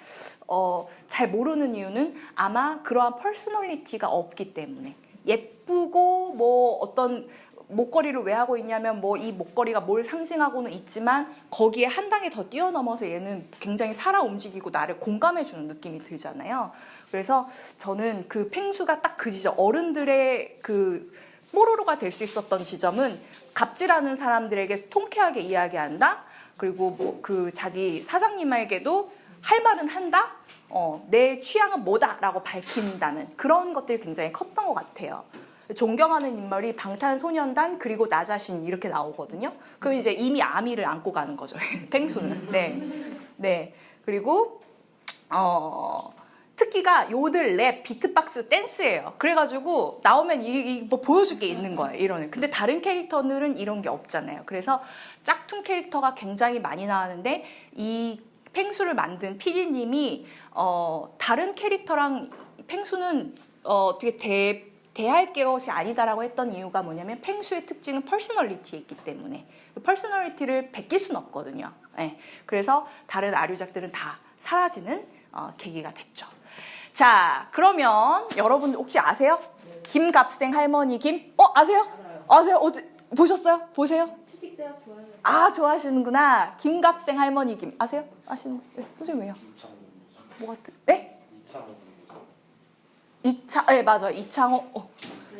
잘 모르는 이유는 아마 그러한 퍼스널리티가 없기 때문에, 예쁘고 뭐 어떤 목걸이를 왜 하고 있냐면 뭐 이 목걸이가 뭘 상징하고는 있지만 거기에 한 단계 더 뛰어넘어서 얘는 굉장히 살아 움직이고 나를 공감해주는 느낌이 들잖아요. 그래서 저는 그 펭수가 딱 그 지점, 어른들의 그 뽀로로가 될 수 있었던 지점은 갑질하는 사람들에게 통쾌하게 이야기한다. 그리고 뭐 그 자기 사장님에게도 할 말은 한다. 내 취향은 뭐다라고 밝힌다는 그런 것들이 굉장히 컸던 것 같아요. 존경하는 인물이 방탄소년단 그리고 나 자신 이렇게 나오거든요. 그럼 이제 이미 아미를 안고 가는 거죠. 펭수는. 네. 그리고 특기가 요들, 랩, 비트박스, 댄스예요. 그래가지고 나오면 뭐 보여줄 게 있는 거예요. 이런. 근데 다른 캐릭터들은 이런 게 없잖아요. 그래서 짝퉁 캐릭터가 굉장히 많이 나왔는데 이 펭수를 만든 PD님이 다른 캐릭터랑 펭수는 어떻게 대할 것이 아니다라고 했던 이유가 뭐냐면 펭수의 특징은 퍼스널리티에 있기 때문에 그 퍼스널리티를 베낄 수는 없거든요. 네. 그래서 다른 아류작들은 다 사라지는 계기가 됐죠. 자, 그러면 여러분 혹시 아세요? 김갑생 할머니 김? 아세요? 아세요? 보셨어요? 보세요? 피식대학 좋아해요. 아, 좋아하시는구나. 김갑생 할머니 김 아세요? 아시는? 네, 선생님 왜요? 뭐가 네? 네, 맞아. 이창호.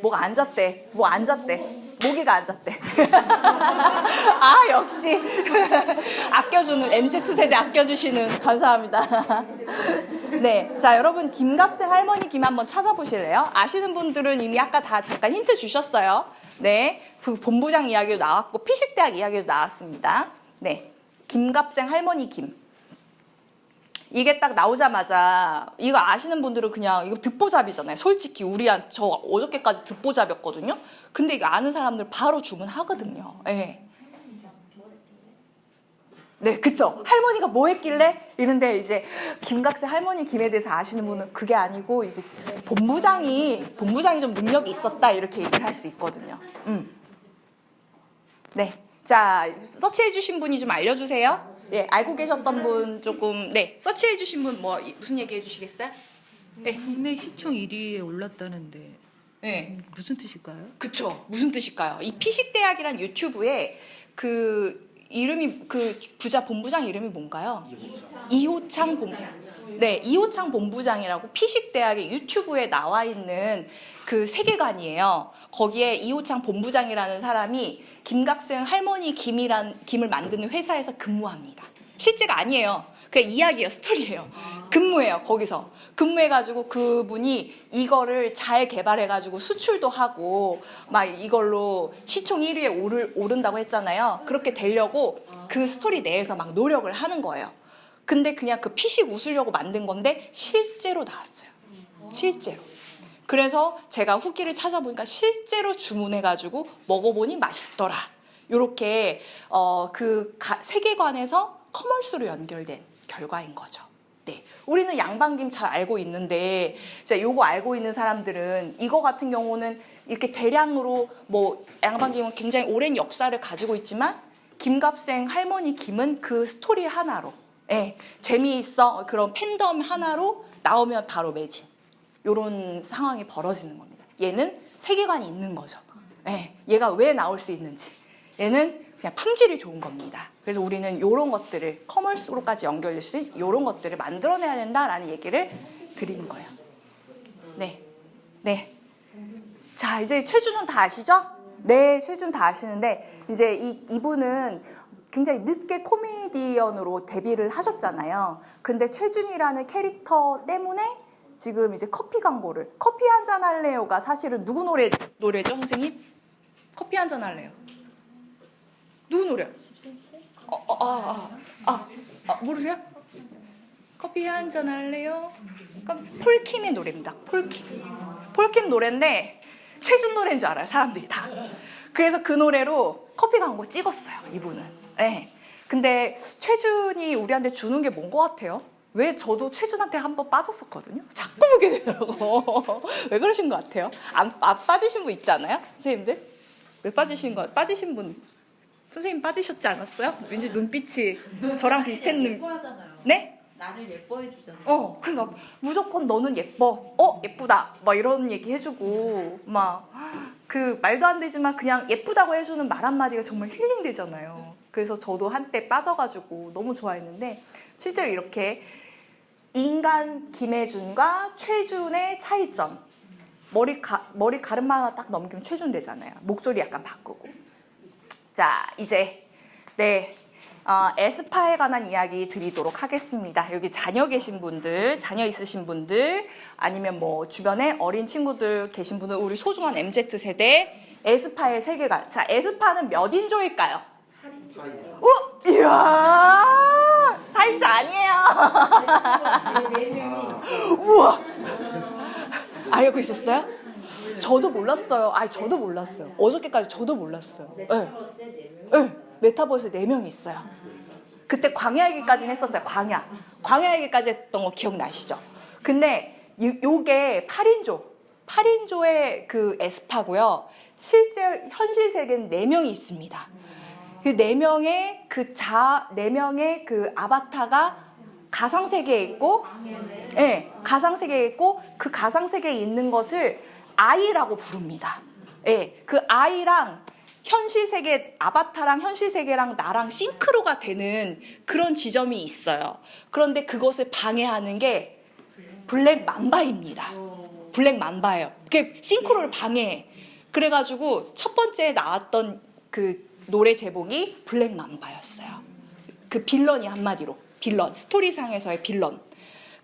뭐가 앉았대. 뭐 앉았대. 모기가 앉았대. 아, 역시. 아껴주는, MZ세대 아껴주시는, 감사합니다. 네. 자, 여러분, 김갑생 할머니 김 한번 찾아보실래요? 아시는 분들은 이미 아까 다 잠깐 힌트 주셨어요. 네. 그 본부장 이야기도 나왔고, 피식대학 이야기도 나왔습니다. 네. 김갑생 할머니 김. 이게 딱 나오자마자 이거 아시는 분들은 그냥 이거 듣보잡이잖아요. 솔직히 저 어저께까지 듣보잡이었거든요. 근데 이거 아는 사람들 바로 주문하거든요. 네. 네, 그쵸. 할머니가 뭐 했길래? 이런데 이제 김갑생 할머니 김에 대해서 아시는 분은 그게 아니고 이제 본부장이 좀 능력이 있었다 이렇게 얘기를 할 수 있거든요. 네. 자, 서치해 주신 분이 좀 알려주세요. 네, 알고 계셨던 분 조금, 네, 서치해 주신 분 무슨 얘기 해주시겠어요? 네. 국내 시청 1위에 올랐다는데 네. 무슨 뜻일까요? 그쵸. 무슨 뜻일까요? 이 피식대학이란 유튜브에 그 이름이, 그 본부장 이름이 뭔가요? 이호창 이호창 본부장이라고 피식대학의 유튜브에 나와 있는 그 세계관이에요. 거기에 이호창 본부장이라는 사람이 김갑생 할머니 김을 만드는 회사에서 근무합니다. 실제가 아니에요. 그냥 이야기예요. 스토리예요. 근무해요. 거기서. 근무해가지고 그분이 이거를 잘 개발해가지고 수출도 하고 막 이걸로 시총 1위에 오른다고 했잖아요. 그렇게 되려고 그 스토리 내에서 막 노력을 하는 거예요. 근데 그냥 그 피식 웃으려고 만든 건데 실제로 나왔어요. 실제로. 그래서 제가 후기를 찾아보니까 실제로 주문해가지고 먹어보니 맛있더라. 이렇게 그 세계관에서 커머스로 연결된 결과인 거죠. 네, 우리는 양반김 잘 알고 있는데 요거 알고 있는 사람들은 이거 같은 경우는 이렇게 대량으로 뭐 양반김은 굉장히 오랜 역사를 가지고 있지만 김갑생 할머니 김은 그 스토리 하나로 재미있어 그런 팬덤 하나로 나오면 바로 매진. 이런 상황이 벌어지는 겁니다. 얘는 세계관이 있는 거죠. 얘가 왜 나올 수 있는지. 얘는 그냥 품질이 좋은 겁니다. 그래서 우리는 이런 것들을 커머스로까지 연결될 수 있는 이런 것들을 만들어내야 된다라는 얘기를 드리는 거예요. 네. 자, 이제 최준은 다 아시죠? 네, 최준 다 아시는데 이제 이분은 굉장히 늦게 코미디언으로 데뷔를 하셨잖아요. 근데 최준이라는 캐릭터 때문에 지금 이제 커피 광고를 커피 한잔 할래요가 사실은 누구 노래죠, 선생님? 커피 한잔 할래요. 누구 노래? 10cm? 모르세요? 커피 한잔 할래요? 폴킴의 노래입니다. 폴킴 노래인데 최준 노래인 줄 알아요, 사람들이 다. 그래서 그 노래로 커피 광고 찍었어요, 이분은. 네. 근데 최준이 우리한테 주는 게 뭔 것 같아요? 왜 저도 최준한테 한번 빠졌었거든요. 자꾸 보게 되더라고. 왜 그러신 것 같아요? 안 빠지신 분 있지 않아요? 선생님들? 왜 빠지신 거예요? 빠지신 분 선생님 빠지셨지 않았어요? 왠지 눈빛이 저랑 비슷한 눈. 예뻐하잖아요. 네? 나를 예뻐해 주잖아요. 그러니까 무조건 너는 예뻐. 예쁘다. 막 이런 얘기 해주고 막 그 말도 안 되지만 그냥 예쁘다고 해주는 말 한마디가 정말 힐링 되잖아요. 그래서 저도 한때 빠져가지고 너무 좋아했는데 실제로 이렇게 인간 김혜준과 최준의 차이점. 머리 가르마 딱 넘기면 최준 되잖아요. 목소리 약간 바꾸고. 자, 이제 네. 에스파에 관한 이야기 드리도록 하겠습니다. 여기 자녀 계신 분들, 자녀 있으신 분들, 아니면 뭐 주변에 어린 친구들 계신 분들, 우리 소중한 MZ세대, 에스파의 세계관. 자, 에스파는 몇 인조일까요? 이야! 4인조 아니에요. 우와! 알고 있었어요? 저도 몰랐어요. 저도 몰랐어요. 어저께까지 저도 몰랐어요. 네. 메타버스에 4명이 있어요. 그때 광야 얘기까지는 했었잖아요. 광야 얘기까지 했던 거 기억나시죠? 근데 요게 8인조의 그 에스파고요. 실제 현실 세계는 4명이 있습니다. 그 4명의 그 아바타가 가상 세계에 있고, 가상 세계에 있고 그 가상 세계에 있는 것을 아이라고 부릅니다. 그 아이랑 현실 세계, 아바타랑 현실 세계랑 나랑 싱크로가 되는 그런 지점이 있어요. 그런데 그것을 방해하는 게 블랙 맘바입니다. 블랙 맘바예요. 그게 싱크로를 방해해. 그래가지고 첫 번째 나왔던 그 노래 제목이 블랙 맘바였어요. 그 빌런이 한마디로. 빌런. 스토리상에서의 빌런.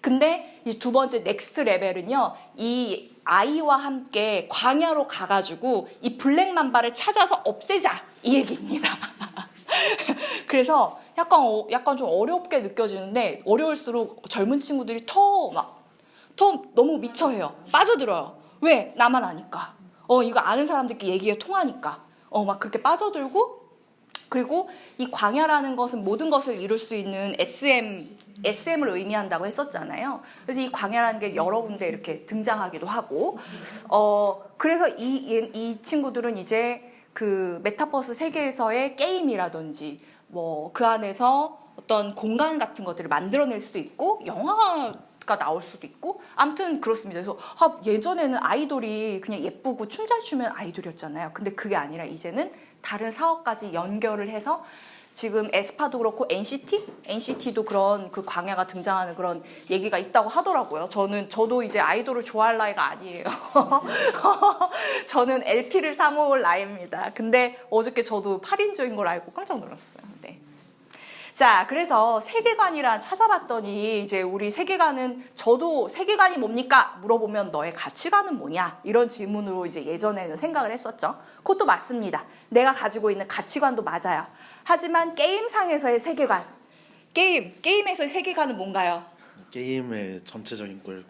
근데 이 두 번째 넥스트 레벨은요. 이 아이와 함께 광야로 가가지고 이 블랙 맘바를 찾아서 없애자 이 얘기입니다. 그래서 약간 좀 어렵게 느껴지는데 어려울수록 젊은 친구들이 더 너무 미쳐해요. 빠져들어요. 왜? 나만 아니까. 이거 아는 사람들끼리 얘기가 통하니까. 막 그렇게 빠져들고 그리고 이 광야라는 것은 모든 것을 이룰 수 있는 SM을 의미한다고 했었잖아요. 그래서 이 광야라는 게 여러 군데 이렇게 등장하기도 하고, 그래서 이 친구들은 이제 그 메타버스 세계에서의 게임이라든지, 뭐 그 안에서 어떤 공간 같은 것들을 만들어낼 수 있고, 영화가 나올 수도 있고, 아무튼 그렇습니다. 그래서 예전에는 아이돌이 그냥 예쁘고 춤 잘 추면 아이돌이었잖아요. 근데 그게 아니라 이제는 다른 사업까지 연결을 해서 지금 에스파도 그렇고 NCT도 그런 그 광야가 등장하는 그런 얘기가 있다고 하더라고요. 저도 이제 아이돌을 좋아할 나이가 아니에요. 저는 LP를 사 모을 나이입니다. 근데 어저께 저도 8인조인 걸 알고 깜짝 놀랐어요. 네. 자, 그래서 세계관이라 찾아봤더니 이제 우리 세계관은 저도 세계관이 뭡니까? 물어보면 너의 가치관은 뭐냐? 이런 질문으로 이제 예전에는 생각을 했었죠. 그것도 맞습니다. 내가 가지고 있는 가치관도 맞아요. 하지만 게임상에서의 세계관, 게임에서의 세계관은 뭔가요? 게임의 전체적인 걸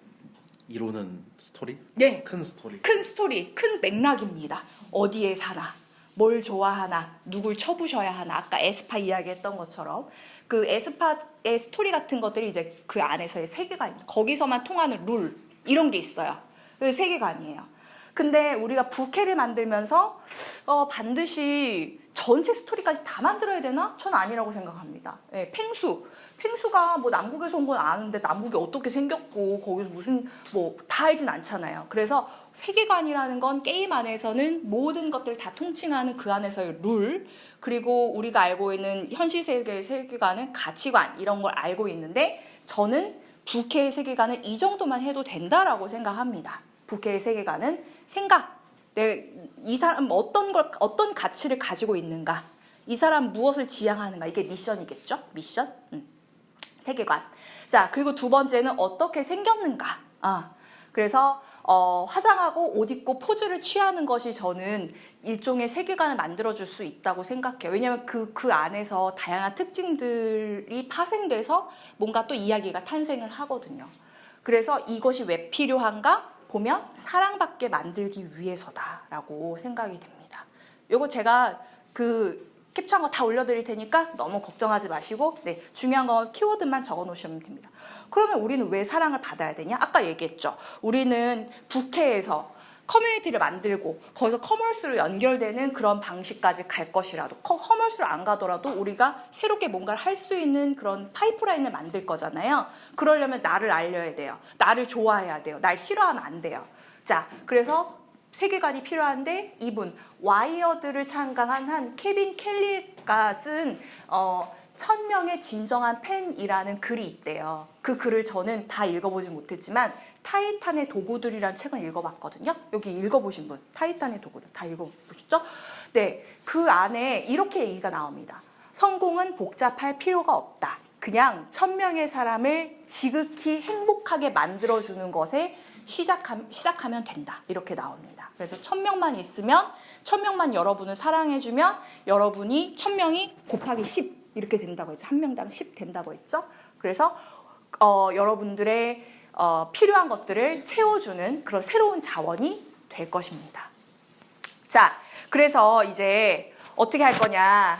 이루는 스토리? 네. 큰 스토리. 큰 스토리, 큰 맥락입니다. 어디에 살아? 뭘 좋아하나? 누굴 쳐부셔야 하나? 아까 에스파 이야기했던 것처럼 그 에스파의 스토리 같은 것들이 이제 그 안에서의 세계관입니다. 거기서만 통하는 룰 이런 게 있어요. 그 세계관이에요. 근데 우리가 부캐를 만들면서 반드시 전체 스토리까지 다 만들어야 되나? 전 아니라고 생각합니다. 네, 펭수가 뭐 남국에서 온 건 아는데 남국이 어떻게 생겼고 거기서 무슨 뭐 다 알진 않잖아요. 그래서 세계관이라는 건 게임 안에서는 모든 것들을 다 통칭하는 그 안에서의 룰, 그리고 우리가 알고 있는 현실 세계의 세계관은 가치관 이런 걸 알고 있는데 저는 부캐의 세계관은 이 정도만 해도 된다라고 생각합니다. 부캐의 세계관은 생각, 이 사람 어떤 가치를 가지고 있는가, 이 사람 무엇을 지향하는가, 이게 미션이겠죠? 미션? 세계관. 자, 그리고 두 번째는 어떻게 생겼는가. 그래서 화장하고 옷 입고 포즈를 취하는 것이 저는 일종의 세계관을 만들어줄 수 있다고 생각해요. 왜냐하면 그 안에서 다양한 특징들이 파생돼서 뭔가 또 이야기가 탄생을 하거든요. 그래서 이것이 왜 필요한가 보면 사랑받게 만들기 위해서다라고 생각이 됩니다. 요거 제가 캡처한 거 다 올려드릴 테니까 너무 걱정하지 마시고 중요한 건 키워드만 적어 놓으시면 됩니다. 그러면 우리는 왜 사랑을 받아야 되냐? 아까 얘기했죠. 우리는 부캐에서 커뮤니티를 만들고 거기서 커머스로 연결되는 그런 방식까지 갈 것이라도 커머스로 안 가더라도 우리가 새롭게 뭔가를 할 수 있는 그런 파이프라인을 만들 거잖아요. 그러려면 나를 알려야 돼요. 나를 좋아해야 돼요. 날 싫어하면 안 돼요. 자, 그래서 세계관이 필요한데 이분 와이어드를 창간한 한 케빈 켈리가 쓴 1000명의 진정한 팬이라는 글이 있대요. 그 글을 저는 다 읽어보지 못했지만 타이탄의 도구들이라는 책은 읽어봤거든요. 여기 읽어보신 분, 타이탄의 도구들 다 읽어보셨죠? 네, 그 안에 이렇게 얘기가 나옵니다. 성공은 복잡할 필요가 없다. 그냥 1000명의 사람을 지극히 행복하게 만들어주는 것에 시작하면 된다. 이렇게 나옵니다. 그래서 1000명만 있으면 1000명만 여러분을 사랑해주면 여러분이 1000명이 곱하기 10 이렇게 된다고 했죠. 한 명당 10 된다고 했죠. 그래서 여러분들의 필요한 것들을 채워주는 그런 새로운 자원이 될 것입니다. 자, 그래서 이제 어떻게 할 거냐.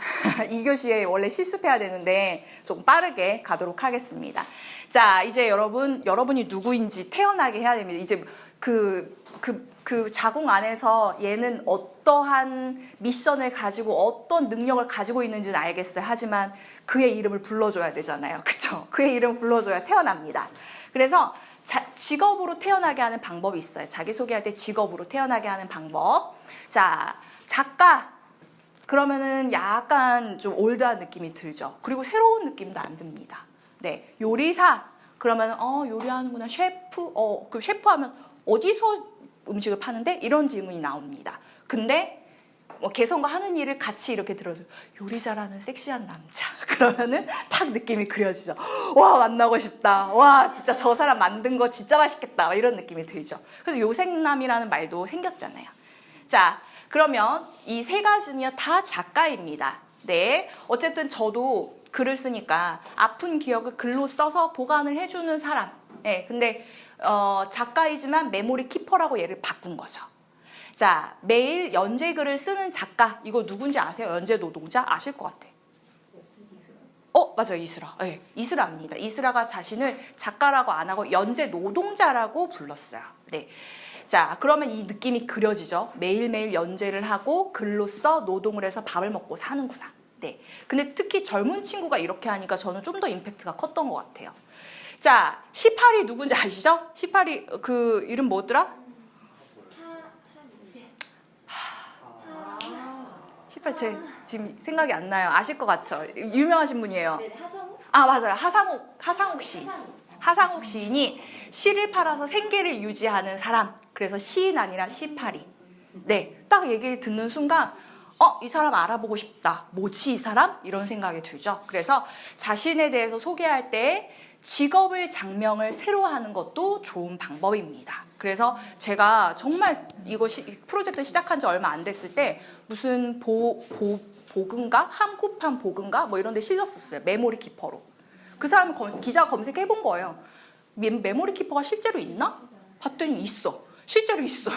2교시에 원래 실습해야 되는데 조금 빠르게 가도록 하겠습니다. 자, 이제 여러분이 누구인지 태어나게 해야 됩니다. 이제 그 자궁 안에서 얘는 어떠한 미션을 가지고 어떤 능력을 가지고 있는지는 알겠어요. 하지만 그의 이름을 불러줘야 되잖아요. 그쵸? 그의 이름을 불러줘야 태어납니다. 그래서 직업으로 태어나게 하는 방법이 있어요. 자기소개할 때 직업으로 태어나게 하는 방법. 자, 작가. 그러면은 약간 좀 올드한 느낌이 들죠. 그리고 새로운 느낌도 안 듭니다. 네, 요리사. 그러면 요리하는구나. 셰프. 그 셰프 하면 어디서 음식을 파는데? 이런 질문이 나옵니다. 근데 개성과 하는 일을 같이 이렇게 들어서 요리 잘하는 섹시한 남자. 그러면은 딱 느낌이 그려지죠. 와, 만나고 싶다. 와, 진짜 저 사람 만든 거 진짜 맛있겠다. 이런 느낌이 들죠. 그래서 요생남이라는 말도 생겼잖아요. 자, 그러면 이 세 가지면 다 작가입니다. 네, 어쨌든 저도 글을 쓰니까 아픈 기억을 글로 써서 보관을 해주는 사람. 네, 근데 작가이지만 메모리 키퍼라고 얘를 바꾼 거죠. 자, 매일 연재글을 쓰는 작가. 이거 누군지 아세요? 연재 노동자? 아실 것 같아. 맞아요. 이슬아. 네, 이슬아입니다. 이슬아가 자신을 작가라고 안 하고 연재 노동자라고 불렀어요. 네. 자, 그러면 이 느낌이 그려지죠. 매일매일 연재를 하고 글로써 노동을 해서 밥을 먹고 사는구나. 네. 근데 특히 젊은 친구가 이렇게 하니까 저는 좀 더 임팩트가 컸던 것 같아요. 자, 18이 누군지 아시죠? 18이 그 이름 뭐더라? 18 제 지금 생각이 안 나요. 아실 것 같죠? 유명하신 분이에요. 네, 하성우? 아, 맞아요. 하상욱 씨. 하상욱 시인이 시를 팔아서 생계를 유지하는 사람. 그래서 시인 아니라 시파리. 네, 딱 얘기 듣는 순간 이 사람 알아보고 싶다. 뭐지 이 사람? 이런 생각이 들죠. 그래서 자신에 대해서 소개할 때 직업을 장명을 새로 하는 것도 좋은 방법입니다. 그래서 제가 정말 이거 프로젝트 시작한 지 얼마 안 됐을 때 무슨 보근가? 한국판 보근가? 뭐 이런 데 실렸었어요. 메모리 키퍼로. 그 사람 기자 검색해 본 거예요. 메모리 키퍼가 실제로 있나? 봤더니 있어. 실제로 있어.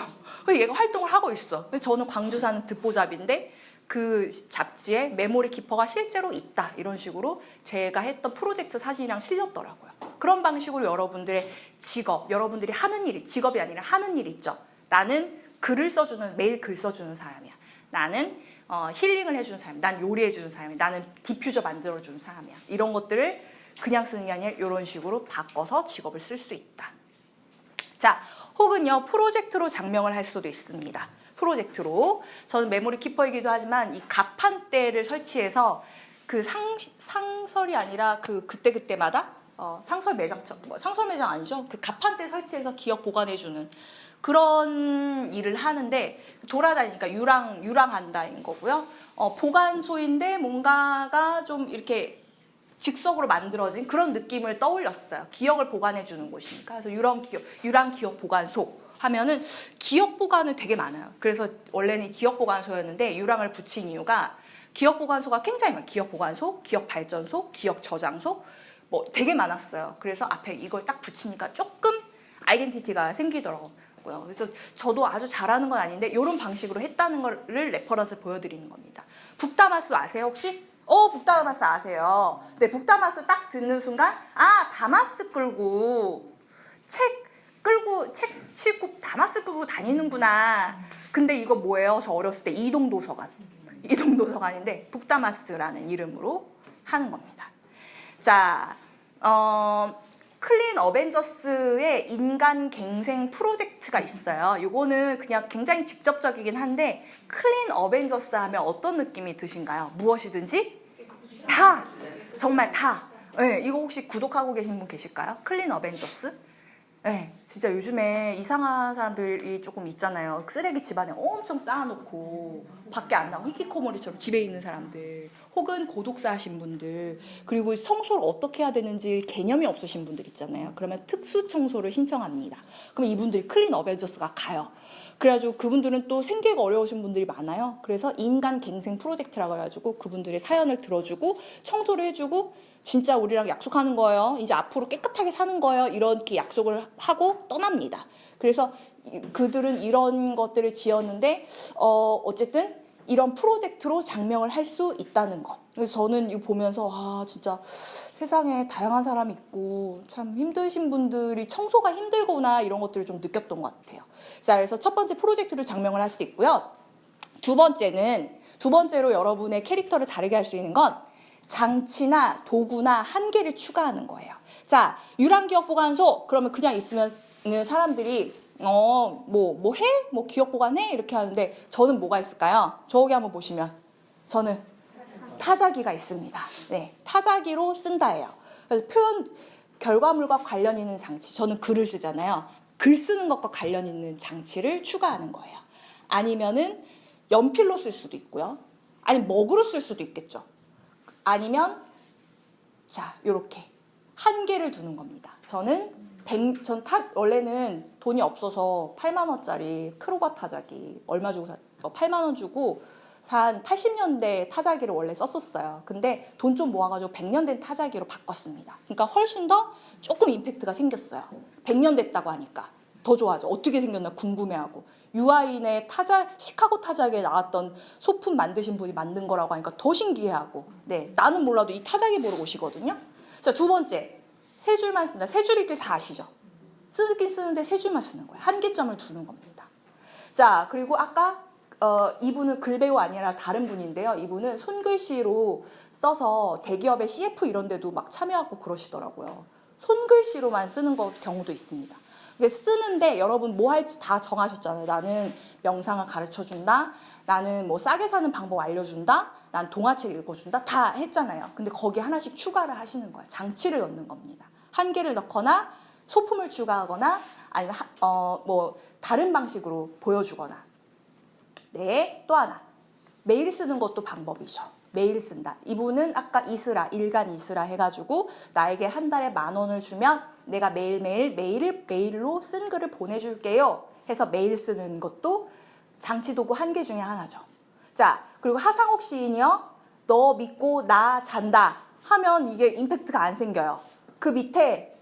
그래서 얘가 활동을 하고 있어. 저는 광주 사는 듣보잡인데 그 잡지에 메모리 키퍼가 실제로 있다. 이런 식으로 제가 했던 프로젝트 사진이랑 실렸더라고요. 그런 방식으로 여러분들의 직업, 여러분들이 하는 일이 직업이 아니라 하는 일 있죠. 나는 글을 써주는, 매일 글 써주는 사람이야. 나는 힐링을 해주는 사람이야. 난 요리해주는 사람이야. 나는 디퓨저 만들어주는 사람이야. 이런 것들을 그냥 쓰는 게 아니라 이런 식으로 바꿔서 직업을 쓸 수 있다. 자, 혹은요 프로젝트로 장명을 할 수도 있습니다. 프로젝트로. 저는 메모리 키퍼이기도 하지만 이 가판대를 설치해서 그 상설이 아니라 그때마다 상설 매장 아니죠? 그 가판대 설치해서 기억 보관해주는 그런 일을 하는데 돌아다니니까 유랑한다인 거고요. 보관소인데 뭔가가 좀 이렇게 즉석으로 만들어진 그런 느낌을 떠올렸어요. 기억을 보관해주는 곳이니까. 그래서 유랑 기억 보관소 하면은 기억 보관은 되게 많아요. 그래서 원래는 기억 보관소였는데 유랑을 붙인 이유가 기억 보관소가 굉장히 많아요. 기억 보관소, 기억 발전소, 기억 저장소 뭐 되게 많았어요. 그래서 앞에 이걸 딱 붙이니까 조금 아이덴티티가 생기더라고요. 그래서 저도 아주 잘하는 건 아닌데 이런 방식으로 했다는 거를 레퍼런스 보여드리는 겁니다. 북다마스 아세요 혹시? 북다마스 아세요. 네, 북다마스 딱 듣는 순간 다마스 끌고 책 끌고 책 싣고 다마스 끌고 다니는구나. 근데 이거 뭐예요? 저 어렸을 때 이동도서관인데 북다마스라는 이름으로 하는 겁니다. 자, 클린 어벤져스의 인간 갱생 프로젝트가 있어요. 이거는 그냥 굉장히 직접적이긴 한데 클린 어벤져스 하면 어떤 느낌이 드신가요? 무엇이든지 다! 정말 다! 네, 이거 혹시 구독하고 계신 분 계실까요? 클린 어벤져스? 네, 진짜 요즘에 이상한 사람들이 조금 있잖아요. 쓰레기 집안에 엄청 쌓아놓고 밖에 안 나고 히키코모리처럼 집에 있는 사람들, 혹은 고독사 하신 분들, 그리고 청소를 어떻게 해야 되는지 개념이 없으신 분들 있잖아요. 그러면 특수 청소를 신청합니다. 그럼 이분들이 클린 어벤져스가 가요. 그래가지고 그분들은 또 생계가 어려우신 분들이 많아요. 그래서 인간 갱생 프로젝트라고 해가지고 그분들의 사연을 들어주고 청소를 해주고 진짜 우리랑 약속하는 거예요. 이제 앞으로 깨끗하게 사는 거예요. 이렇게 약속을 하고 떠납니다. 그래서 그들은 이런 것들을 지었는데 어쨌든 이런 프로젝트로 장명을 할 수 있다는 것. 그래서 저는 이거 보면서 아 진짜 세상에 다양한 사람이 있고 참 힘드신 분들이 청소가 힘들구나 이런 것들을 좀 느꼈던 것 같아요. 자, 그래서 첫 번째 프로젝트로 장명을 할 수도 있고요. 두 번째로 여러분의 캐릭터를 다르게 할 수 있는 건 장치나 도구나 한계를 추가하는 거예요. 자, 유랑기억보관소 그러면 그냥 있으면 사람들이 뭐 해? 뭐 기억보관해? 이렇게 하는데 저는 뭐가 있을까요? 저기 한번 보시면 저는 타자기가 있습니다. 네, 타자기로 쓴다예요. 그래서 표현 결과물과 관련 있는 장치. 저는 글을 쓰잖아요. 글 쓰는 것과 관련 있는 장치를 추가하는 거예요. 아니면은 연필로 쓸 수도 있고요. 아니면 먹으로 쓸 수도 있겠죠. 아니면 자, 요렇게 한계를 두는 겁니다. 원래는 돈이 없어서 8만 원짜리 크로바 타자기 얼마 주고 8만 원 주고 산 80년대 타자기를 원래 썼었어요. 근데 돈 좀 모아가지고 100년 된 타자기로 바꿨습니다. 그러니까 훨씬 더 조금 임팩트가 생겼어요. 100년 됐다고 하니까 더 좋아하죠. 어떻게 생겼나 궁금해하고. 유아인의 시카고 타자기에 나왔던 소품 만드신 분이 만든 거라고 하니까 더 신기해하고. 네, 나는 몰라도 이 타자기 보러 오시거든요. 자, 두 번째. 세 줄만 쓴다. 세 줄이길 다 아시죠? 쓰긴 쓰는데 세 줄만 쓰는 거예요. 한계점을 두는 겁니다. 자, 그리고 아까 이분은 글배우 아니라 다른 분인데요. 이분은 손글씨로 써서 대기업의 CF 이런 데도 막 참여하고 그러시더라고요. 손글씨로만 쓰는 경우도 있습니다. 쓰는데 여러분 뭐 할지 다 정하셨잖아요. 나는 명상을 가르쳐준다. 나는 뭐 싸게 사는 방법 알려준다. 난 동화책 읽어준다. 다 했잖아요. 근데 거기에 하나씩 추가를 하시는 거예요. 장치를 넣는 겁니다. 한계를 넣거나 소품을 추가하거나 아니면 뭐 다른 방식으로 보여주거나. 네, 또 하나. 메일 쓰는 것도 방법이죠. 메일 쓴다. 이분은 아까 일간 이스라 해가지고 나에게 한 달에 10,000원을 주면 내가 매일매일 메일로 쓴 글을 보내줄게요. 해서 메일 쓰는 것도 장치 도구 한계 중에 하나죠. 자, 그리고 하상욱 시인이요. 너 믿고 나 잔다 하면 이게 임팩트가 안 생겨요. 그 밑에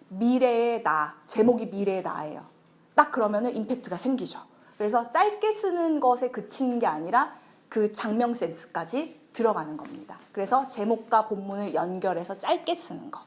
미래의 나, 제목이 미래의 나예요. 딱 그러면은 임팩트가 생기죠. 그래서 짧게 쓰는 것에 그치는 게 아니라 그 장명 센스까지 들어가는 겁니다. 그래서 제목과 본문을 연결해서 짧게 쓰는 거.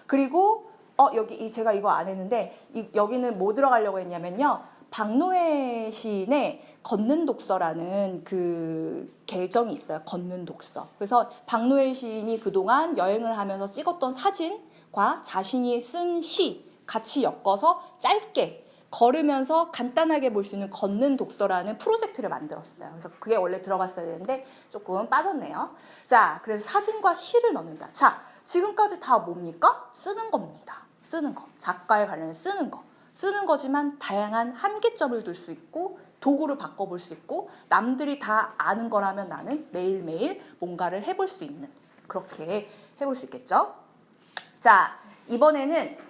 그리고 여기 제가 이거 안 했는데 여기는 뭐 들어가려고 했냐면요. 박노해 시인의 걷는 독서라는 그 계정이 있어요. 걷는 독서. 그래서 박노해 시인이 그동안 여행을 하면서 찍었던 사진과 자신이 쓴 시 같이 엮어서 짧게 걸으면서 간단하게 볼 수 있는 걷는 독서라는 프로젝트를 만들었어요. 그래서 그게 원래 들어갔어야 되는데 조금 빠졌네요. 자, 그래서 사진과 시를 넣는다. 자, 지금까지 다 뭡니까? 쓰는 겁니다. 쓰는 거. 작가에 관련해서 쓰는 거. 쓰는 거지만 다양한 한계점을 둘 수 있고 도구를 바꿔볼 수 있고 남들이 다 아는 거라면 나는 매일매일 뭔가를 해볼 수 있는 그렇게 해볼 수 있겠죠. 자, 이번에는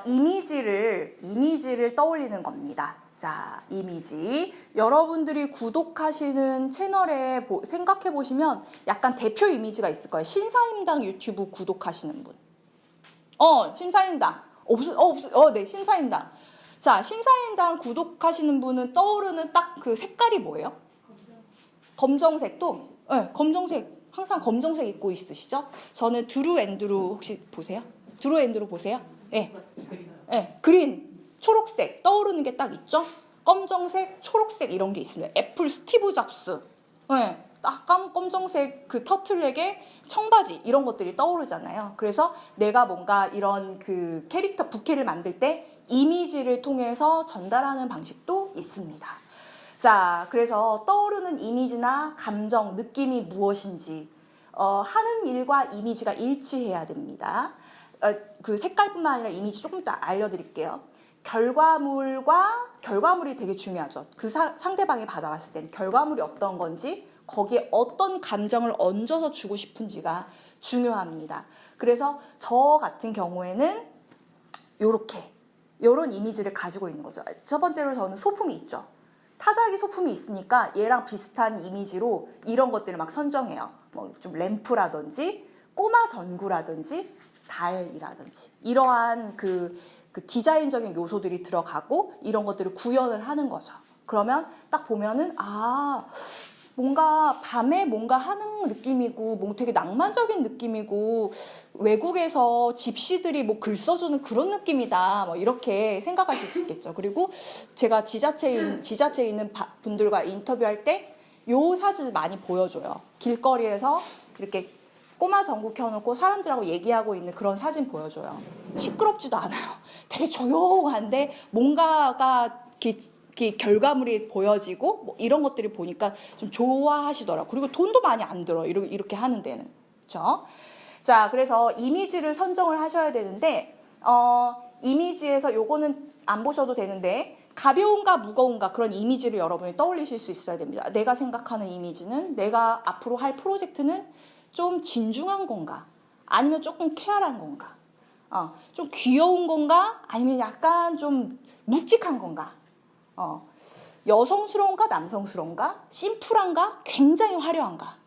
이미지를 떠올리는 겁니다. 자, 이미지. 여러분들이 구독하시는 채널에 생각해 보시면 약간 대표 이미지가 있을 거예요. 신사임당 유튜브 구독하시는 분. 신사임당. 네, 신사임당. 자, 신사임당 구독하시는 분은 떠오르는 딱 그 색깔이 뭐예요? 검정색도? 네, 검정색. 항상 검정색 입고 있으시죠? 저는 드루 앤드루 혹시 보세요? 드루 앤드루 보세요? 네. 네, 그린. 초록색 떠오르는 게 딱 있죠? 검정색, 초록색 이런 게 있습니다. 애플 스티브 잡스. 네, 딱 검정색 그 터틀넥에 청바지 이런 것들이 떠오르잖아요. 그래서 내가 뭔가 이런 그 캐릭터 부캐를 만들 때 이미지를 통해서 전달하는 방식도 있습니다. 자, 그래서 떠오르는 이미지나 감정, 느낌이 무엇인지 하는 일과 이미지가 일치해야 됩니다. 그 색깔뿐만 아니라 이미지 조금 이따 알려드릴게요. 결과물이 되게 중요하죠. 그 상대방이 받아봤을 땐 결과물이 어떤 건지 거기에 어떤 감정을 얹어서 주고 싶은지가 중요합니다. 그래서 저 같은 경우에는 요런 이미지를 가지고 있는 거죠. 첫 번째로 저는 소품이 있죠. 타자기 소품이 있으니까 얘랑 비슷한 이미지로 이런 것들을 막 선정해요. 뭐 좀 램프라든지 꼬마 전구라든지 달이라든지 이러한 그 디자인적인 요소들이 들어가고 이런 것들을 구현을 하는 거죠. 그러면 딱 보면은 뭔가 밤에 뭔가 하는 느낌이고 뭔가 되게 낭만적인 느낌이고 외국에서 집시들이 뭐 글 써주는 그런 느낌이다 뭐 이렇게 생각하실 수 있겠죠. 그리고 제가 지자체에 있는 분들과 인터뷰할 때 요 사진을 많이 보여줘요. 길거리에서 이렇게 꼬마 전구 켜놓고 사람들하고 얘기하고 있는 그런 사진 보여줘요. 시끄럽지도 않아요. 되게 조용한데 뭔가가 이렇게 결과물이 보여지고 뭐 이런 것들이 보니까 좀 좋아하시더라고요. 그리고 돈도 많이 안 들어. 이렇게 하는 데는. 그렇죠? 자, 그래서 이미지를 선정을 하셔야 되는데 이미지에서 요거는 안 보셔도 되는데 가벼운가 무거운가 그런 이미지를 여러분이 떠올리실 수 있어야 됩니다. 내가 생각하는 이미지는 내가 앞으로 할 프로젝트는 좀 진중한 건가? 아니면 조금 쾌활한 건가? 좀 귀여운 건가? 아니면 약간 좀 묵직한 건가? 여성스러운가? 남성스러운가? 심플한가? 굉장히 화려한가?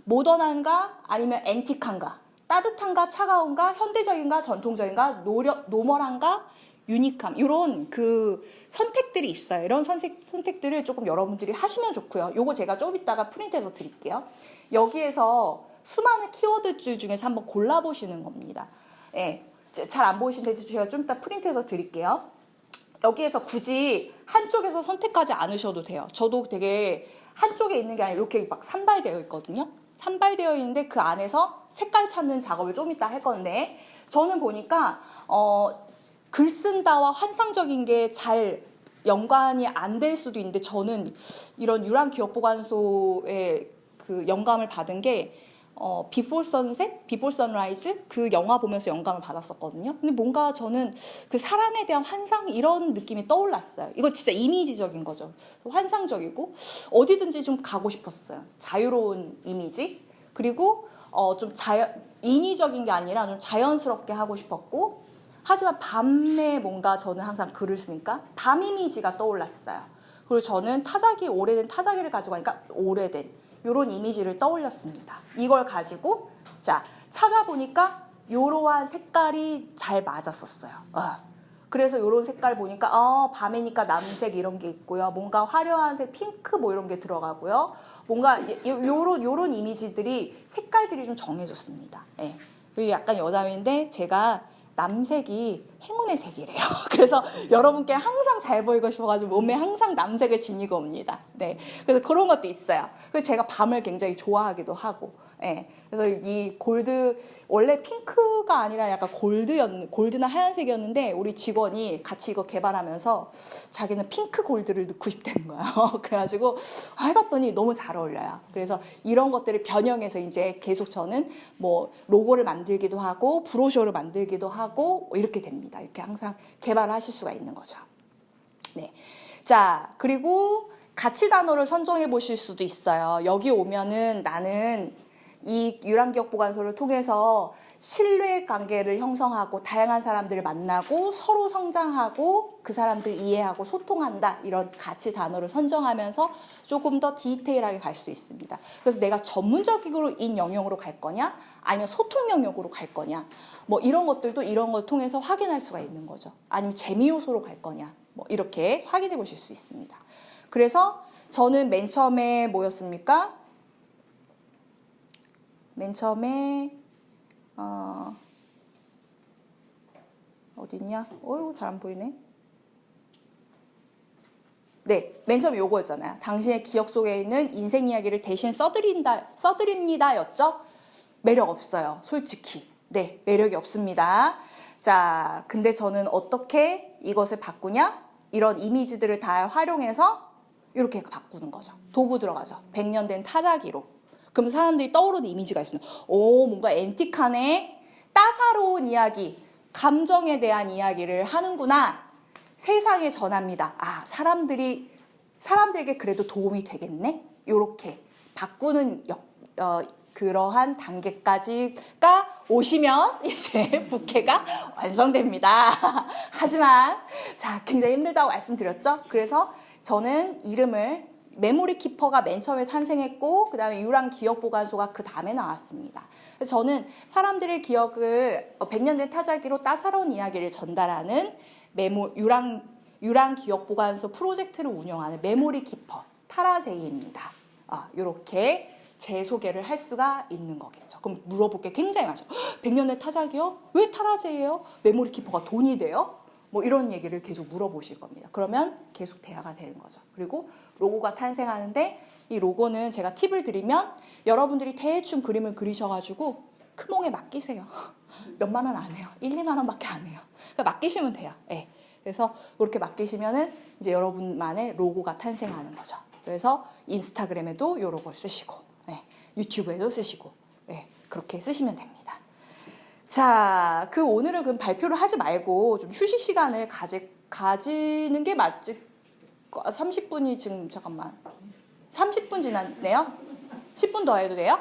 모던한가? 아니면 앤틱한가? 따뜻한가? 차가운가? 현대적인가? 전통적인가? 노멀한가? 유니크함 이런 그 선택들이 있어요. 이런 선택들을 조금 여러분들이 하시면 좋고요. 요거 제가 좀 이따가 프린트해서 드릴게요. 여기에서 수많은 키워드줄 중에서 한번 골라보시는 겁니다. 예, 잘 안 보이시는데 제가 좀 이따 프린트해서 드릴게요. 여기에서 굳이 한쪽에서 선택하지 않으셔도 돼요. 저도 되게 한쪽에 있는 게 아니라 이렇게 막 산발되어 있거든요. 산발되어 있는데 그 안에서 색깔 찾는 작업을 좀 이따 할 건데 저는 보니까 글 쓴다와 환상적인 게 잘 연관이 안 될 수도 있는데 저는 이런 유랑 기억 보관소에 그 영감을 받은 게 비포 선셋, 비포 선라이즈 그 영화 보면서 영감을 받았었거든요. 근데 뭔가 저는 그 사랑에 대한 환상 이런 느낌이 떠올랐어요. 이거 진짜 이미지적인 거죠. 환상적이고 어디든지 좀 가고 싶었어요. 자유로운 이미지 그리고 좀 인위적인 게 아니라 좀 자연스럽게 하고 싶었고 하지만 밤에 뭔가 저는 항상 글을 쓰니까 밤 이미지가 떠올랐어요. 그리고 저는 오래된 타자기를 가지고 하니까 오래된 이런 이미지를 떠올렸습니다. 이걸 가지고 자 찾아보니까 이러한 색깔이 잘 맞았었어요. 그래서 이런 색깔 보니까 밤이니까 남색 이런 게 있고요. 뭔가 화려한 색 핑크 뭐 이런 게 들어가고요. 뭔가 요런 이미지들이 색깔들이 좀 정해졌습니다. 예. 그리고 약간 여담인데 제가 남색이 행운의 색이래요. 그래서 여러분께 항상 잘 보이고 싶어가지고 몸에 항상 남색을 지니고 옵니다. 네, 그래서 그런 것도 있어요. 그래서 제가 밤을 굉장히 좋아하기도 하고, 네. 그래서 이 골드 원래 핑크가 아니라 약간 골드나 하얀색이었는데 우리 직원이 같이 이거 개발하면서 자기는 핑크 골드를 넣고 싶다는 거예요. 그래가지고 해봤더니 너무 잘 어울려요. 그래서 이런 것들을 변형해서 이제 계속 저는 뭐 로고를 만들기도 하고 브로셔를 만들기도 하고 이렇게 됩니다. 이렇게 항상 개발을 하실 수가 있는 거죠. 네, 자 그리고 가치 단어를 선정해 보실 수도 있어요. 여기 오면은 나는 이 유랑기억 보관소를 통해서 신뢰 관계를 형성하고 다양한 사람들을 만나고 서로 성장하고 그 사람들 이해하고 소통한다 이런 가치 단어를 선정하면서 조금 더 디테일하게 갈 수 있습니다. 그래서 내가 전문적인 영역으로 갈 거냐 아니면 소통 영역으로 갈 거냐 뭐 이런 것들도 이런 걸 통해서 확인할 수가 있는 거죠. 아니면 재미 요소로 갈 거냐 뭐 이렇게 확인해 보실 수 있습니다. 그래서 저는 맨 처음에 뭐였습니까? 맨 처음에 어딨냐? 어이구 잘 안 보이네. 네, 맨 처음에 요거였잖아요. 당신의 기억 속에 있는 인생 이야기를 대신 써드립니다였죠? 매력 없어요, 솔직히. 네, 매력이 없습니다. 자, 근데 저는 어떻게 이것을 바꾸냐? 이런 이미지들을 다 활용해서 이렇게 바꾸는 거죠. 도구 들어가죠. 100년 된 타자기로. 그럼 사람들이 떠오르는 이미지가 있습니다. 오, 뭔가 앤틱하네. 따사로운 이야기, 감정에 대한 이야기를 하는구나. 세상에 전합니다. 아, 사람들에게 그래도 도움이 되겠네? 요렇게 바꾸는 그러한 단계까지가 오시면 이제 부캐가 완성됩니다. 하지만 자, 굉장히 힘들다고 말씀드렸죠? 그래서 저는 이름을 메모리 키퍼가 맨 처음에 탄생했고 그 다음에 유랑 기억 보관소가 그 다음에 나왔습니다. 그래서 저는 사람들의 기억을 100년 된 타자기로 따사로운 이야기를 전달하는 유랑 기억 보관소 프로젝트를 운영하는 메모리 키퍼 타라제이입니다. 이렇게 제 소개를 할 수가 있는 거겠죠. 그럼 물어볼 게 굉장히 많죠. 100년 된 타자기요? 왜 타라제이예요? 메모리 키퍼가 돈이 돼요? 뭐 이런 얘기를 계속 물어보실 겁니다. 그러면 계속 대화가 되는 거죠. 그리고 로고가 탄생하는데 이 로고는 제가 팁을 드리면 여러분들이 대충 그림을 그리셔가지고 크몽에 맡기세요. 몇만 원 안 해요. 1, 2만 원밖에 안 해요. 그러니까 맡기시면 돼요. 네. 그래서 그렇게 맡기시면은 이제 여러분만의 로고가 탄생하는 거죠. 그래서 인스타그램에도 이 로고를 쓰시고, 네. 유튜브에도 쓰시고, 네. 그렇게 쓰시면 됩니다. 자, 오늘은 그럼 발표를 하지 말고 좀 휴식 시간을 가지는 게 맞지? 30분이 지금 잠깐만 30분 지났네요? 10분 더 해도 돼요?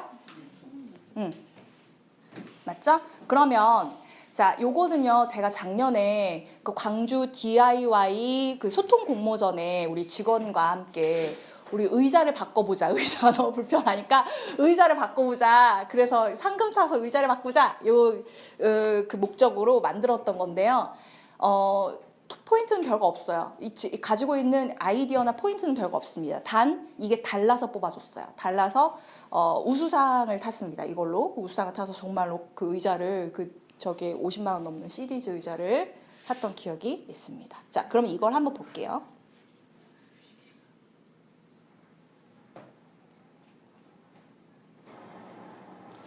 맞죠? 그러면 자, 요거는요 제가 작년에 그 광주 DIY 그 소통 공모전에 우리 직원과 함께 우리 의자를 바꿔보자. 의자가 너무 불편하니까 의자를 바꿔보자. 그래서 상금 사서 의자를 바꾸자. 그 목적으로 만들었던 건데요. 포인트는 별거 없어요. 가지고 있는 아이디어나 포인트는 별거 없습니다. 단 이게 달라서 뽑아줬어요. 달라서 우수상을 탔습니다. 이걸로 우수상을 타서 정말로 그 의자를 저게 50만 원 넘는 시리즈 의자를 탔던 기억이 있습니다. 자, 그럼 이걸 한번 볼게요.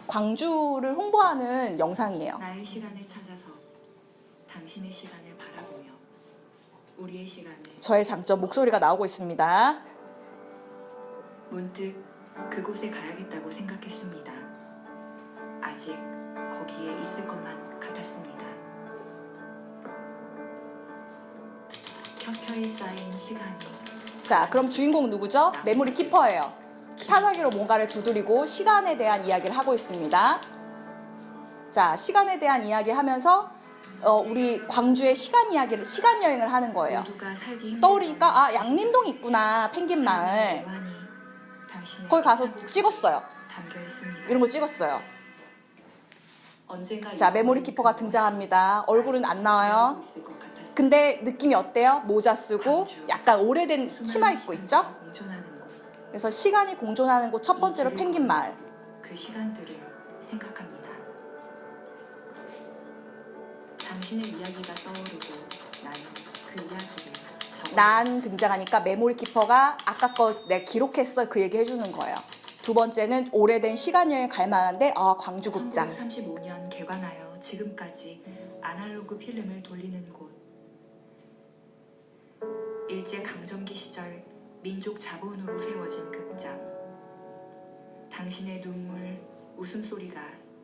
광주를 홍보하는 영상이에요. 나의 시간을 찾아서 당신의 시간을 바라보며 우리의 시간을 저의 장점 목소리가 나오고 있습니다. 문득 그곳에 가야겠다고 생각했습니다. 아직 거기에 있을 것만 같았습니다. 켜켜이 쌓인 시간이 자, 그럼 주인공 누구죠? 메모리 키퍼예요. 타자기로 뭔가를 두드리고 시간에 대한 이야기를 하고 있습니다. 자, 시간에 대한 이야기 하면서 우리 광주의 시간 여행을 하는 거예요. 모두가 살기 힘든 떠오르니까 양림동 있구나, 펭귄 마을. 묘한이 당신의 거기 가서 생각 속에 찍었어요. 담겨 있습니다. 이런 거 찍었어요. 언젠가 자, 메모리 키퍼가 등장합니다. 얼굴은 안 나와요. 있을 것 같았습니다. 근데 느낌이 어때요? 모자 쓰고 약간 오래된 치마 입고 있죠? 공존하는 곳. 그래서 시간이 공존하는 곳 첫 번째로 펭귄 마을. 그 시간들을 생각합니다. 당신의 이야기가 떠오르고 나는 그 이야기를 적어 난 등장하니까 메모리 키퍼가 아까 거 내가 기록했어 그 얘기 해주는 거예요. 두 번째는 오래된 시간 여행 갈 만한데 광주극장. 1935년 개관하여 지금까지 아날로그 필름을 돌리는 곳. 일제 강점기 시절 민족 자본으로 세워진 극장. 당신의 눈물, 웃음소리가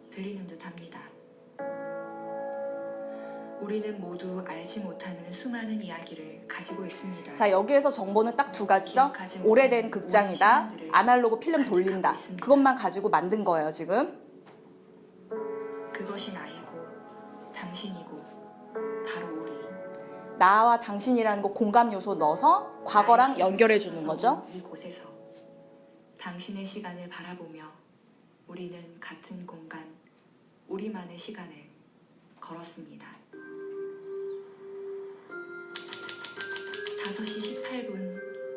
들리는 듯합니다. 우리는 모두 알지 못하는 수많은 이야기를 가지고 있습니다. 자, 여기에서 정보는 딱 두 가지죠. 오래된 극장이다. 아날로그 필름 돌린다. 그것만 가지고 만든 거예요, 지금. 그것이 나이고 당신이고 바로 우리. 나와 당신이라는 거 공감 요소 넣어서 과거랑 연결해 주는 거죠. 이곳에서 당신의 시간을 바라보며 우리는 같은 공간, 우리만의 시간을 걸었습니다. 5시 18분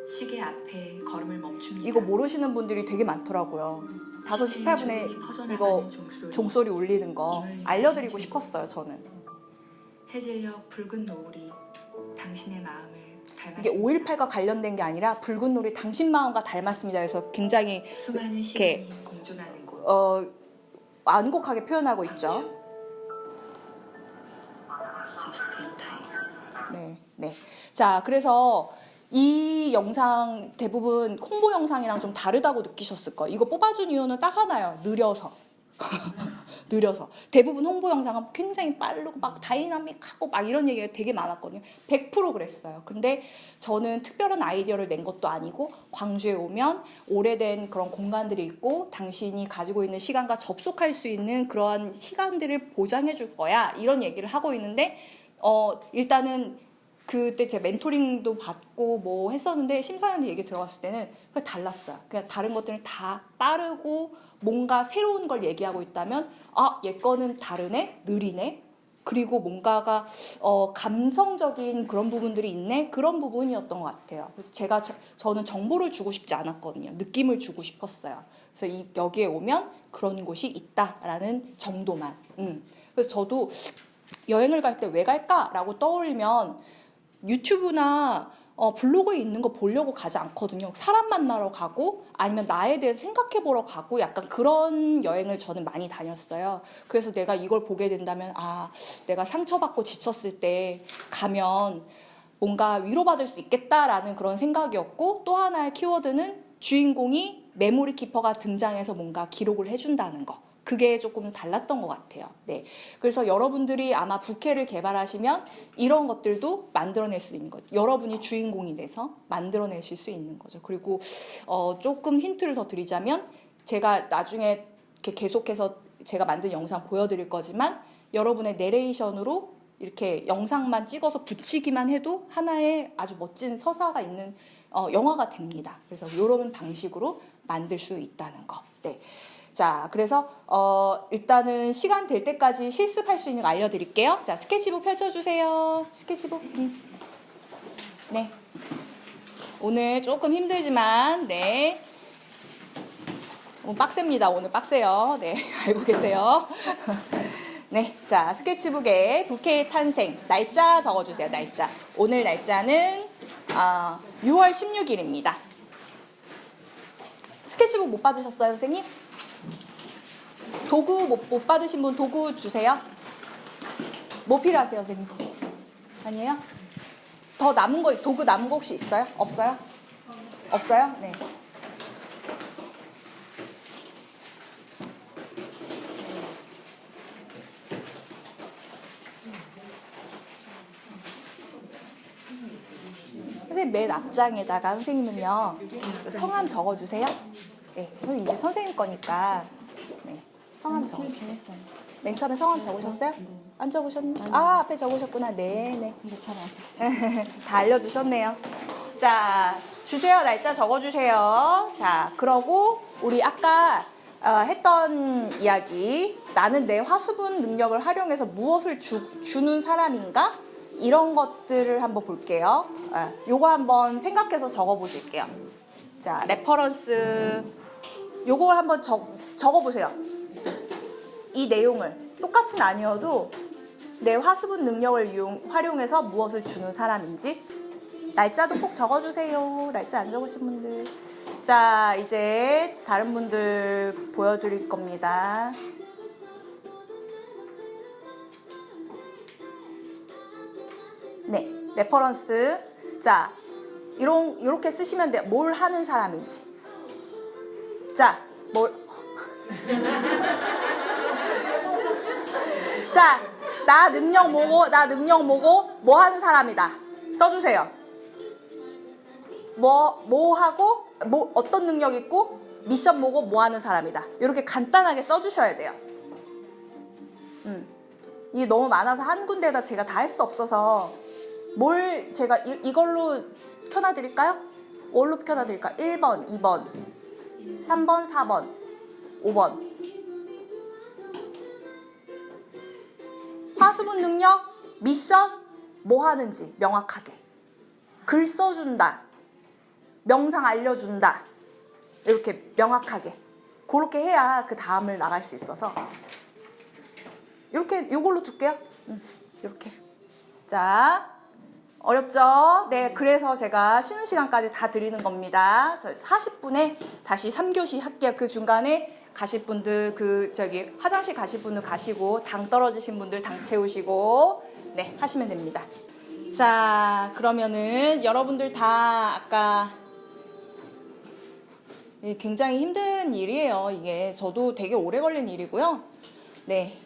시계 앞에 걸음을 멈춥니다. 이거 모르시는 분들이 되게 많더라고요. 5시 18분에 이거 종소리 울리는 거 알려드리고 싶었어요, 저는. 해질녘 붉은 노을이 당신의 마음을 이게 닮았습니다. 5.18과 관련된 게 아니라 붉은 놀이 당신 마음과 닮았습니다. 그래서 굉장히 수많은 이렇게, 시간이 공존하는 곳. 완곡하게 표현하고 있죠. Just in time. 네, 네. 자, 그래서 이 영상 대부분 홍보 영상이랑 좀 다르다고 느끼셨을 거예요. 이거 뽑아준 이유는 딱 하나예요. 느려서. 느려서. 대부분 홍보 영상은 굉장히 빠르고 막 다이나믹하고 막 이런 얘기가 되게 많았거든요. 100% 그랬어요. 근데 저는 특별한 아이디어를 낸 것도 아니고 광주에 오면 오래된 그런 공간들이 있고 당신이 가지고 있는 시간과 접속할 수 있는 그러한 시간들을 보장해 줄 거야. 이런 얘기를 하고 있는데 일단은 그때 제 멘토링도 받고 뭐 했었는데 심사위원들 얘기 들어갔을 때는 그냥 달랐어요. 그냥 다른 것들은 다 빠르고 뭔가 새로운 걸 얘기하고 있다면 얘 거는 다르네, 느리네. 그리고 뭔가가 감성적인 그런 부분들이 있네. 그런 부분이었던 것 같아요. 그래서 저는 정보를 주고 싶지 않았거든요. 느낌을 주고 싶었어요. 그래서 여기에 오면 그런 곳이 있다라는 정도만. 그래서 저도 여행을 갈 때 왜 갈까라고 떠올리면 유튜브나 블로그에 있는 거 보려고 가지 않거든요. 사람 만나러 가고 아니면 나에 대해서 생각해 보러 가고 약간 그런 여행을 저는 많이 다녔어요. 그래서 내가 이걸 보게 된다면 내가 상처받고 지쳤을 때 가면 뭔가 위로받을 수 있겠다라는 그런 생각이었고, 또 하나의 키워드는 주인공이 메모리 키퍼가 등장해서 뭔가 기록을 해준다는 거. 그게 조금 달랐던 것 같아요. 네. 그래서 여러분들이 아마 부캐를 개발하시면 이런 것들도 만들어낼 수 있는 거죠. 여러분이 주인공이 돼서 만들어내실 수 있는 거죠. 그리고 조금 힌트를 더 드리자면 제가 나중에 이렇게 계속해서 제가 만든 영상 보여드릴 거지만 여러분의 내레이션으로 이렇게 영상만 찍어서 붙이기만 해도 하나의 아주 멋진 서사가 있는 영화가 됩니다. 그래서 이런 방식으로 만들 수 있다는 거. 네. 자, 그래서 일단은 시간 될 때까지 실습할 수 있는 거 알려드릴게요. 자, 스케치북 펼쳐주세요. 스케치북. 네. 오늘 조금 힘들지만 네. 빡셉니다. 오늘 빡세요. 네, 알고 계세요. 네, 자, 스케치북에 부캐의 탄생 날짜 적어주세요. 날짜. 오늘 날짜는 6월 16일입니다. 스케치북 못 받으셨어요, 선생님? 도구 못 받으신 분 도구 주세요. 뭐 필요하세요, 선생님? 아니에요? 더 남은 거, 도구 남은 거 혹시 있어요? 없어요? 없어요? 네. 선생님 맨 앞장에다가 선생님은요 성함 적어주세요. 네, 이제 선생님 거니까 네, 성함 적어주세요. 맨 처음에 성함 적으셨어요? 안 적으셨나요? 앞에 적으셨구나. 네네. 다 알려주셨네요. 자, 주세요. 날짜 적어주세요. 자, 그러고 우리 아까 했던 이야기, 나는 내 화수분 능력을 활용해서 무엇을 주는 사람인가? 이런 것들을 한번 볼게요. 요거 한번 생각해서 적어보실게요. 자, 레퍼런스 요걸 한번 적어보세요. 이 내용을 똑같이는 아니어도 내 화수분 능력을 활용해서 무엇을 주는 사람인지 날짜도 꼭 적어주세요. 날짜 안 적으신 분들. 자, 이제 다른 분들 보여드릴 겁니다. 네, 레퍼런스. 자, 이렇게 쓰시면 돼요. 뭘 하는 사람인지. 자, 자, 나 능력 뭐고, 뭐 하는 사람이다. 써주세요. 뭐 하고, 어떤 능력 있고, 미션 뭐고, 뭐 하는 사람이다. 이렇게 간단하게 써주셔야 돼요. 이게 너무 많아서 한 군데에다 제가 다 할 수 없어서, 제가 이걸로 켜놔드릴까요? 뭘로 켜놔드릴까요? 1번, 2번, 3번, 4번, 5번. 화수분 능력, 미션, 뭐 하는지 명확하게. 글 써준다. 명상 알려준다. 이렇게 명확하게. 그렇게 해야 그 다음을 나갈 수 있어서. 이렇게, 요걸로 둘게요. 이렇게. 자, 어렵죠? 네, 그래서 제가 쉬는 시간까지 다 드리는 겁니다. 40분에 다시 3교시 할게요. 그 중간에 가실 분들, 화장실 가실 분들 가시고, 당 떨어지신 분들 당 채우시고, 네, 하시면 됩니다. 자, 그러면은 여러분들 다 아까 굉장히 힘든 일이에요. 이게 저도 되게 오래 걸린 일이고요. 네,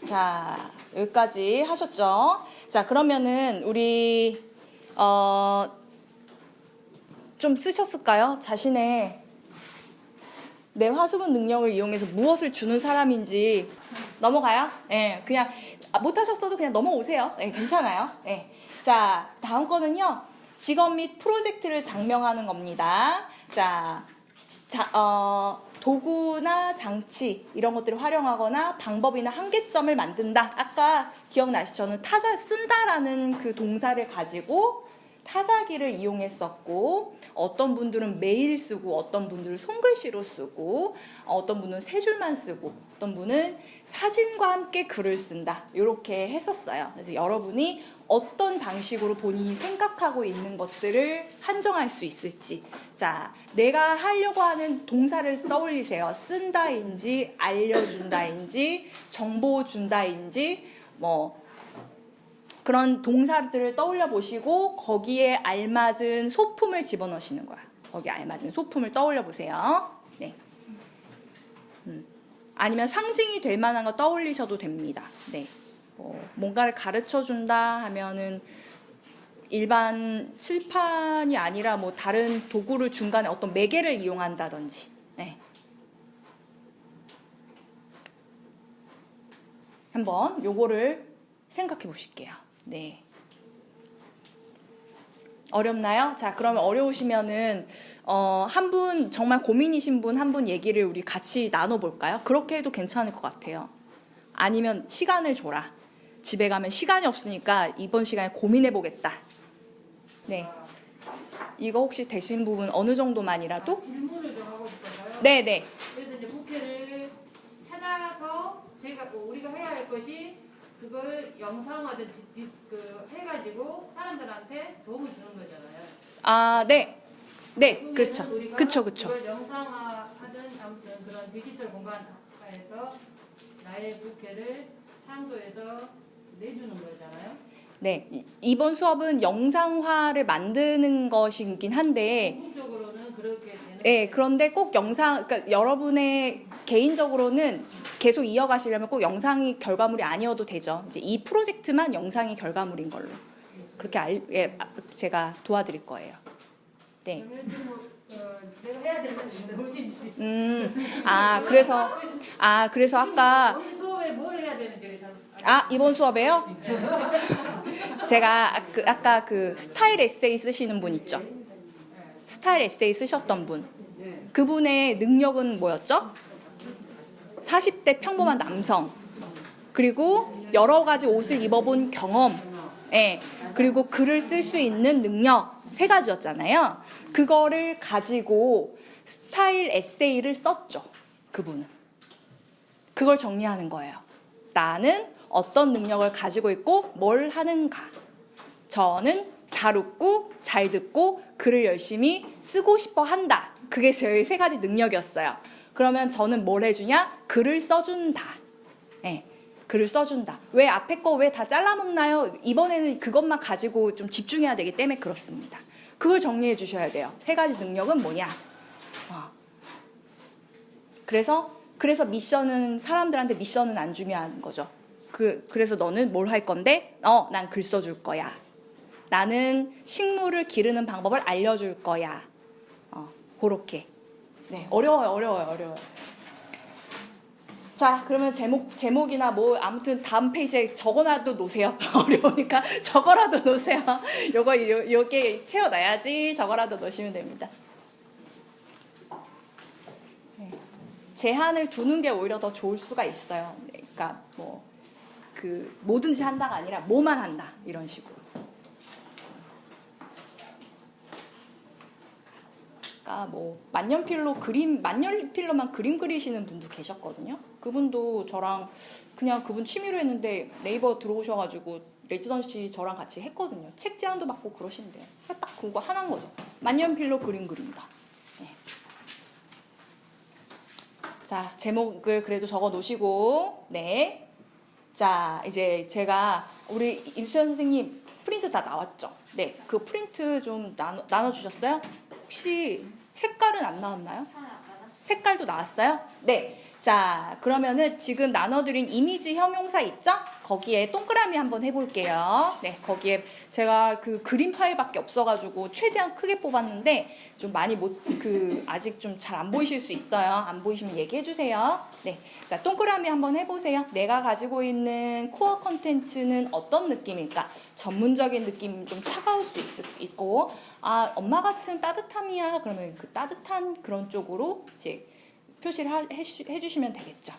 자 여기까지 하셨죠? 자, 그러면은 우리 좀 쓰셨을까요? 자신의 내 화수분 능력을 이용해서 무엇을 주는 사람인지. 넘어가요? 네, 그냥 못하셨어도 그냥 넘어오세요. 네, 괜찮아요. 네. 자, 다음 거는요. 직업 및 프로젝트를 장명하는 겁니다. 자, 도구나 장치 이런 것들을 활용하거나 방법이나 한계점을 만든다. 아까 기억나시죠? 저는 타자 쓴다라는 그 동사를 가지고 타자기를 이용했었고, 어떤 분들은 매일 쓰고, 어떤 분들은 손글씨로 쓰고, 어떤 분은 세 줄만 쓰고, 어떤 분은 사진과 함께 글을 쓴다. 이렇게 했었어요. 그래서 여러분이 어떤 방식으로 본인이 생각하고 있는 것들을 한정할 수 있을지. 자, 내가 하려고 하는 동사를 떠올리세요. 쓴다인지, 알려준다인지, 정보 준다인지, 그런 동사들을 떠올려 보시고 거기에 알맞은 소품을 집어넣으시는 거야. 거기에 알맞은 소품을 떠올려 보세요. 네. 아니면 상징이 될 만한 거 떠올리셔도 됩니다. 네. 뭔가를 가르쳐 준다 하면은 일반 칠판이 아니라 다른 도구를 중간에 어떤 매개를 이용한다든지. 네. 한번 요거를 생각해 보실게요. 네. 어렵나요? 자, 그러면 어려우시면은 한 분 정말 고민이신 분 한 분 얘기를 우리 같이 나눠볼까요? 그렇게 해도 괜찮을 것 같아요. 아니면 시간을 줘라. 집에 가면 시간이 없으니까 이번 시간에 고민해보겠다. 네. 이거 혹시 되신 부분 어느 정도만이라도? 질문을 좀 하고 싶어서요. 네네. 그래서 이제 부캐를 찾아서 우리가 해야 할 것이 그걸 영상화든 해가지고 사람들한테 도움을 주는 거잖아요. 아, 네. 네, 그렇죠. 우리가 그쵸. 그걸 영상화하든 아무튼 그런 디지털 공간에서 나의 부캐를 창조해서 내주는 거잖아요. 네. 이번 수업은 영상화를 만드는 것이긴 한데, 궁극적으로는 그렇게 되는. 네, 그런데 꼭 그러니까 여러분의 개인적으로는 계속 이어가시려면 꼭 영상이 결과물이 아니어도 되죠. 이제 이 프로젝트만 영상이 결과물인 걸로. 그렇게 제가 도와드릴 거예요. 네. 그러면 지금 내가 해야 되는 무엇인지. 그래서 아까 오늘 수업에 뭘 해야 되는지 잘. 이번 수업에요? 제가 아까 그 스타일 에세이 쓰시는 분 있죠? 스타일 에세이 쓰셨던 분. 그분의 능력은 뭐였죠? 40대 평범한 남성. 그리고 여러 가지 옷을 입어본 경험. 그리고 글을 쓸 수 있는 능력. 3가지였잖아요. 그거를 가지고 스타일 에세이를 썼죠. 그분은. 그걸 정리하는 거예요. 나는 어떤 능력을 가지고 있고 뭘 하는가. 저는 잘 웃고 잘 듣고 글을 열심히 쓰고 싶어 한다. 그게 제 3가지 능력이었어요. 그러면 저는 뭘 해주냐? 글을 써준다. 글을 써준다. 왜 앞에 거 왜 다 잘라먹나요? 이번에는 그것만 가지고 좀 집중해야 되기 때문에 그렇습니다. 그걸 정리해 주셔야 돼요. 3가지 능력은 뭐냐? 그래서 미션은 사람들한테 미션은 안 중요한 거죠. 그래서 너는 뭘 할 건데? 난 글 써줄 거야. 나는 식물을 기르는 방법을 알려줄 거야. 그렇게. 네, 어려워요. 자, 그러면 제목이나 아무튼 다음 페이지에 적어놔도 놓으세요. 어려우니까 적어라도 놓으세요. 요게 채워놔야지. 적어라도 놓으시면 됩니다. 네. 제한을 두는 게 오히려 더 좋을 수가 있어요. 그러니까 뭐든지 한다가 아니라 뭐만 한다 이런 식으로. 만년필로만 그림 그리시는 분도 계셨거든요. 그분도 저랑 그냥 그분 취미로 했는데 네이버 들어오셔가지고 레지던시 저랑 같이 했거든요. 책 제안도 받고 그러신대요. 딱 그거 하나인 거죠. 만년필로 그림 그린다. 네. 자, 제목을 그래도 적어 놓으시고, 네. 자, 이제 제가 우리 임수연 선생님 프린트 다 나왔죠? 네. 그 프린트 좀 나눠주셨어요? 혹시 색깔은 안 나왔나요? 색깔도 나왔어요? 네. 자, 그러면은 지금 나눠드린 이미지 형용사 있죠? 거기에 동그라미 한번 해볼게요. 네, 거기에 제가 그 그림 파일밖에 없어가지고 최대한 크게 뽑았는데 좀 많이 아직 좀 잘 안 보이실 수 있어요. 안 보이시면 얘기해주세요. 네, 자, 동그라미 한번 해보세요. 내가 가지고 있는 코어 컨텐츠는 어떤 느낌일까? 전문적인 느낌 좀 차가울 수 있고, 아, 엄마 같은 따뜻함이야. 그러면 그 따뜻한 그런 쪽으로 이제 표시를 해주시면 되겠죠.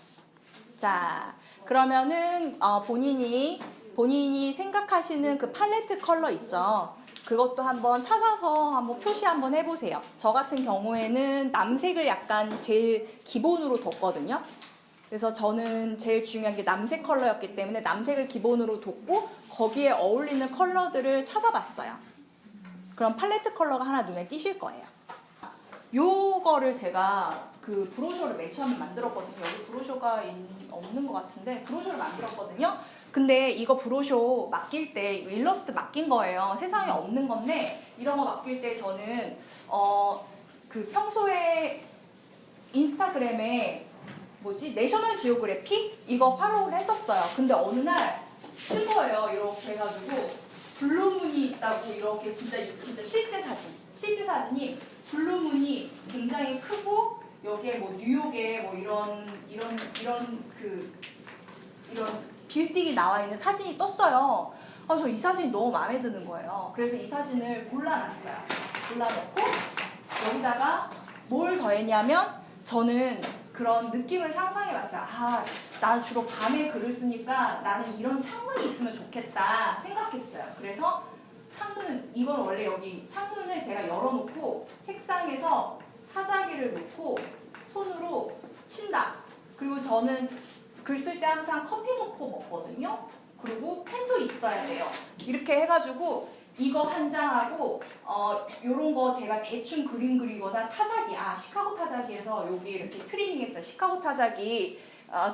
자, 그러면은 본인이 생각하시는 그 팔레트 컬러 있죠. 그것도 한번 찾아서 한번 표시 한번 해보세요. 저 같은 경우에는 남색을 약간 제일 기본으로 뒀거든요. 그래서 저는 제일 중요한 게 남색 컬러였기 때문에 남색을 기본으로 뒀고 거기에 어울리는 컬러들을 찾아봤어요. 그럼 팔레트 컬러가 하나 눈에 띄실 거예요. 요거를 제가 그 브로셔를 맨 처음에 만들었거든요. 여기 브로셔가 없는 것 같은데 브로셔를 만들었거든요. 근데 이거 브로셔 맡길 때 일러스트 맡긴 거예요. 세상에 없는 건데 이런 거 맡길 때 저는 그 평소에 인스타그램에 내셔널 지오그래픽 이거 팔로우를 했었어요. 근데 어느 날 뜬 거예요. 이렇게 해가지고 블루문이 있다고 이렇게 진짜 실제 사진이 블루문이 굉장히 크고 여기에 뉴욕에 이런 빌딩이 나와 있는 사진이 떴어요. 저 이 사진이 너무 마음에 드는 거예요. 그래서 이 사진을 골라놨어요. 골라놓고 여기다가 뭘 더했냐면 저는 그런 느낌을 상상해봤어요. 아, 나는 주로 밤에 글을 쓰니까 나는 이런 창문이 있으면 좋겠다 생각했어요. 그래서 이건 원래 여기 창문을 제가 열어놓고 책상에서 타자기를 놓고 손으로 친다. 그리고 저는 글 쓸 때 항상 커피 놓고 먹거든요. 그리고 펜도 있어야 돼요. 이렇게 해가지고 이거 한 장하고 요런 거 제가 대충 그림 그리거나 타자기, 시카고 타자기에서 여기 이렇게 트리밍했어요. 시카고 타자기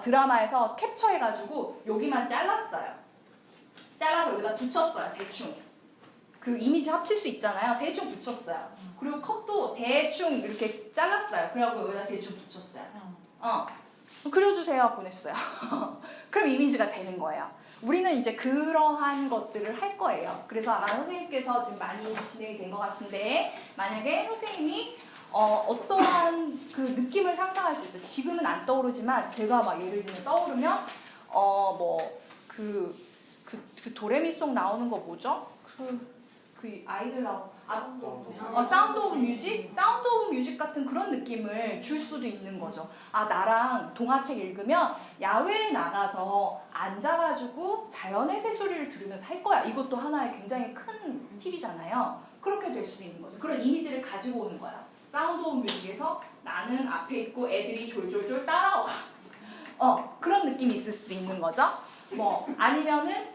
드라마에서 캡처해가지고 여기만 잘랐어요. 잘라서 여기다 붙였어요. 대충. 그 이미지 합칠 수 있잖아요. 대충 붙였어요. 그리고 컵도 대충 이렇게 잘랐어요. 그래갖고 여기다 대충 붙였어요. 그려주세요. 보냈어요. 그럼 이미지가 되는 거예요. 우리는 이제 그러한 것들을 할 거예요. 그래서 아마 선생님께서 지금 많이 진행이 된 것 같은데 만약에 선생님이 어떠한 그 느낌을 상상할 수 있어요. 지금은 안 떠오르지만 제가 막 예를 들면 떠오르면 그 도레미송 나오는 거 뭐죠? 그 아이들 사운드 오브 뮤직? 사운드 오브 뮤직 같은 그런 느낌을 줄 수도 있는 거죠. 나랑 동화책 읽으면 야외에 나가서 앉아가지고 자연의 새소리를 들으면서 할 거야. 이것도 하나의 굉장히 큰 팁이잖아요. 그렇게 될 수도 있는 거죠. 그런 이미지를 가지고 오는 거야. 사운드 오브 뮤직에서 나는 앞에 있고 애들이 졸졸졸 따라와. 그런 느낌이 있을 수도 있는 거죠. 아니면은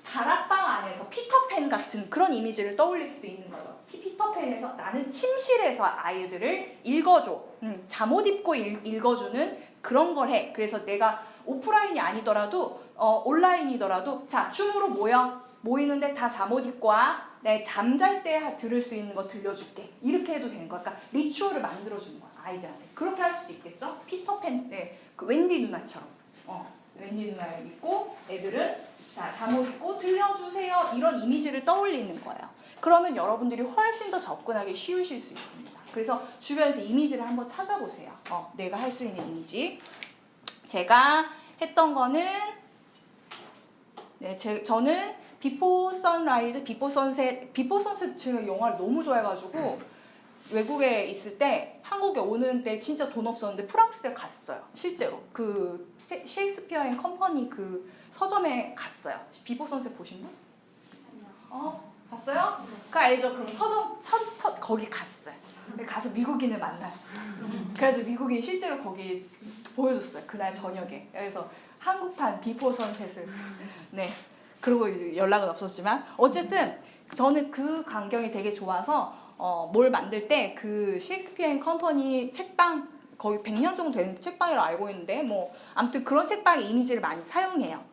다락방 안에서 피터팬 같은 그런 이미지를 떠올릴 수도 있는 거죠. 피터팬에서 나는 침실에서 아이들을 읽어줘. 잠옷 입고 읽어주는 그런 걸 해. 그래서 내가 오프라인이 아니더라도 온라인이더라도 자, 춤으로 모이는데 다 잠옷 입고 와. 내 잠잘 때 들을 수 있는 거 들려줄게. 이렇게 해도 되는 거야. 그러니까 리추얼을 만들어주는 거야. 아이들한테. 그렇게 할 수도 있겠죠. 피터팬, 그 웬디 누나처럼. 웬디 누나를 입고 애들은 자, 잠옷 입고 들려주세요. 이런 이미지를 떠올리는 거예요. 그러면 여러분들이 훨씬 더 접근하기 쉬우실 수 있습니다. 그래서 주변에서 이미지를 한번 찾아보세요. 내가 할 수 있는 이미지. 제가 했던 거는 저는 비포 선라이즈, 비포 선셋 제가 영화를 너무 좋아해가지고 외국에 있을 때 한국에 오는 때 진짜 돈 없었는데 프랑스에 갔어요. 실제로 그 셰익스피어 앤 컴퍼니 그 서점에 갔어요. 비포 선셋 보신 분? 봤어요? 그거 알죠? 그럼 서점 거기 갔어요. 가서 미국인을 만났어요. 그래서 미국인이 실제로 거기 보여줬어요. 그날 저녁에. 그래서 한국판 비포 선셋을 그리고 이제 연락은 없었지만 어쨌든 저는 그 광경이 되게 좋아서 뭘 만들 때 그 셰익스피어 앤 컴퍼니 책방 거의 100년 정도 된 책방이라고 알고 있는데 뭐 아무튼 그런 책방의 이미지를 많이 사용해요.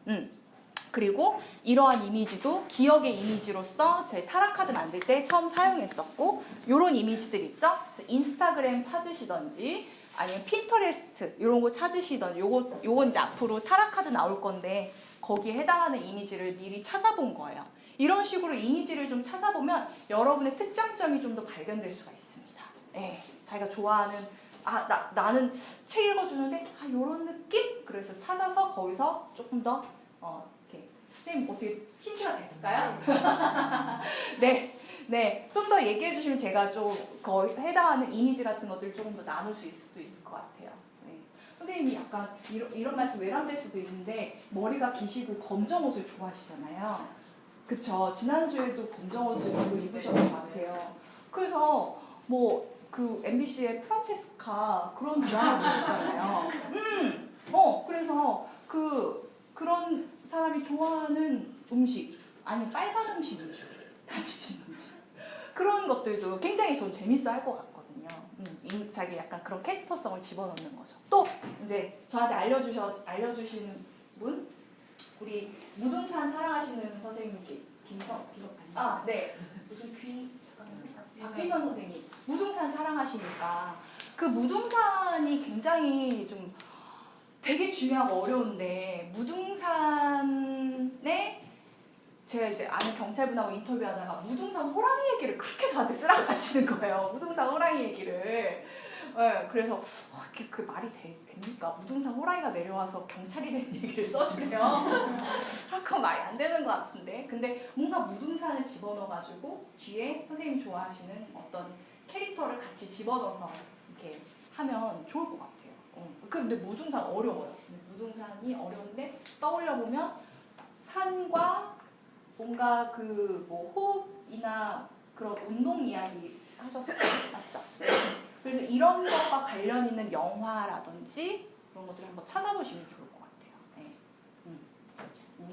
그리고 이러한 이미지도 기억의 이미지로서 제 타락카드 만들 때 처음 사용했었고 요런 이미지들 있죠? 인스타그램 찾으시던지 아니면 핀터레스트 이런 거 찾으시던 요건 이제 앞으로 타락카드 나올 건데 거기에 해당하는 이미지를 미리 찾아본 거예요. 이런 식으로 이미지를 좀 찾아보면 여러분의 특장점이 좀 더 발견될 수가 있습니다. 네, 자기가 좋아하는 나는 책 읽어주는데 요런 느낌? 그래서 찾아서 거기서 조금 더 이렇게 선생님 어떻게 힌트가 됐을까요? 네, 좀 더 얘기해 주시면 제가 좀 거의 해당하는 이미지 같은 것들을 조금 더 나눌 수도 있을 것 같아요. 네. 선생님이 약간 이런 말씀 외람될 수도 있는데 머리가 기시고 검정 옷을 좋아하시잖아요. 그쵸? 지난주에도 검정 옷을 주로 입으셨던 것 같아요. 그래서 뭐 그 MBC의 프란체스카 그런 드라마 보셨잖아요. 그래서 그런 사람이 좋아하는 음식 아니면 빨간 음식 위주 다니시는지 그런 것들도 굉장히 전 재밌어 할 것 같거든요. 자기 약간 그런 캐릭터성을 집어넣는 거죠. 또 이제 저한테 알려주시는 분 우리 무등산 사랑하시는 선생님 네 무슨 박휘선 선생님 무등산 사랑하시니까 그 무등산이 굉장히 좀 되게 중요하고 어려운데 무등산에 제가 이제 아는 경찰분하고 인터뷰하다가 무등산 호랑이 얘기를 그렇게 저한테 쓰라고 하시는 거예요. 무등산 호랑이 얘기를. 네, 그래서 그 말이 됩니까? 무등산 호랑이가 내려와서 경찰이 된 얘기를 써주래요. 그건 말이 안 되는 것 같은데. 근데 뭔가 무등산을 집어넣어가지고 뒤에 선생님이 좋아하시는 어떤 캐릭터를 같이 집어넣어서 이렇게 하면 좋을 것 같아요. 근데 무등산 어려워요. 무등산이 어려운데 떠올려보면 산과 뭔가 그 뭐 호흡이나 그런 운동 이야기 하셨어요. 맞죠? 그래서 이런 것과 관련 있는 영화라든지 그런 것들을 한번 찾아보시면 좋을 것 같아요. 네.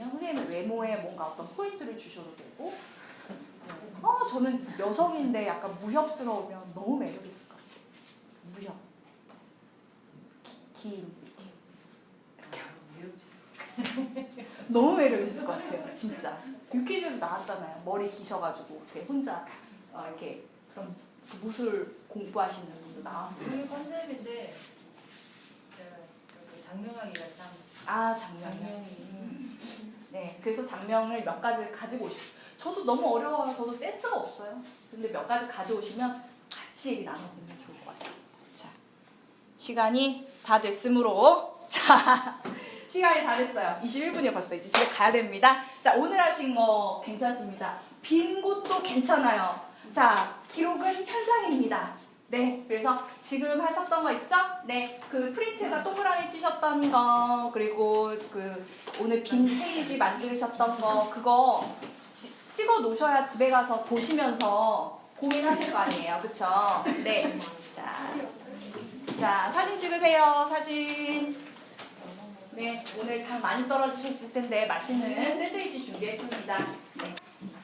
선생님의 외모에 뭔가 어떤 포인트를 주셔도 되고 저는 여성인데 약간 무협스러우면 너무 매력 있을 것 같아요. 무협. 긴 이렇게. 너무 매력 있을 것 같아요. 진짜. 유퀴즈도 나왔잖아요. 머리 기셔가지고 이렇게 혼자 이렇게 그런 무술 공부하시는 분도 나왔어요. 그게 컨셉인데 장명하기가 참. 장명이. 네, 그래서 장명을 몇 가지를 가지고 저도 너무 어려워요. 저도 센스가 없어요. 근데 몇 가지 가져오시면 같이 얘기 나눠보면 좋을 것 같습니다. 자, 시간이 다 됐으므로 시간이 다 됐어요. 21분이요 벌써. 이제 집에 가야 됩니다. 자, 오늘 하신 거 괜찮습니다. 빈 곳도 괜찮아요. 자, 기록은 현장입니다. 네, 그래서 지금 하셨던 거 있죠? 네, 그 프린트가 동그라미 치셨던 거, 그리고 그 오늘 빈 페이지 만드셨던 거, 그거 찍어 놓으셔야 집에 가서 보시면서 고민하실 거 아니에요. 그쵸? 네. 자, 사진 찍으세요. 사진. 네, 오늘 당 많이 떨어지셨을 텐데 맛있는 샌드위치 준비했습니다.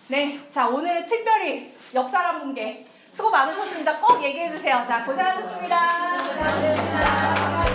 네, 자, 오늘은 특별히 옆사람 분께 수고 많으셨습니다. 꼭 얘기해 주세요. 자, 고생하셨습니다. 고생하셨습니다.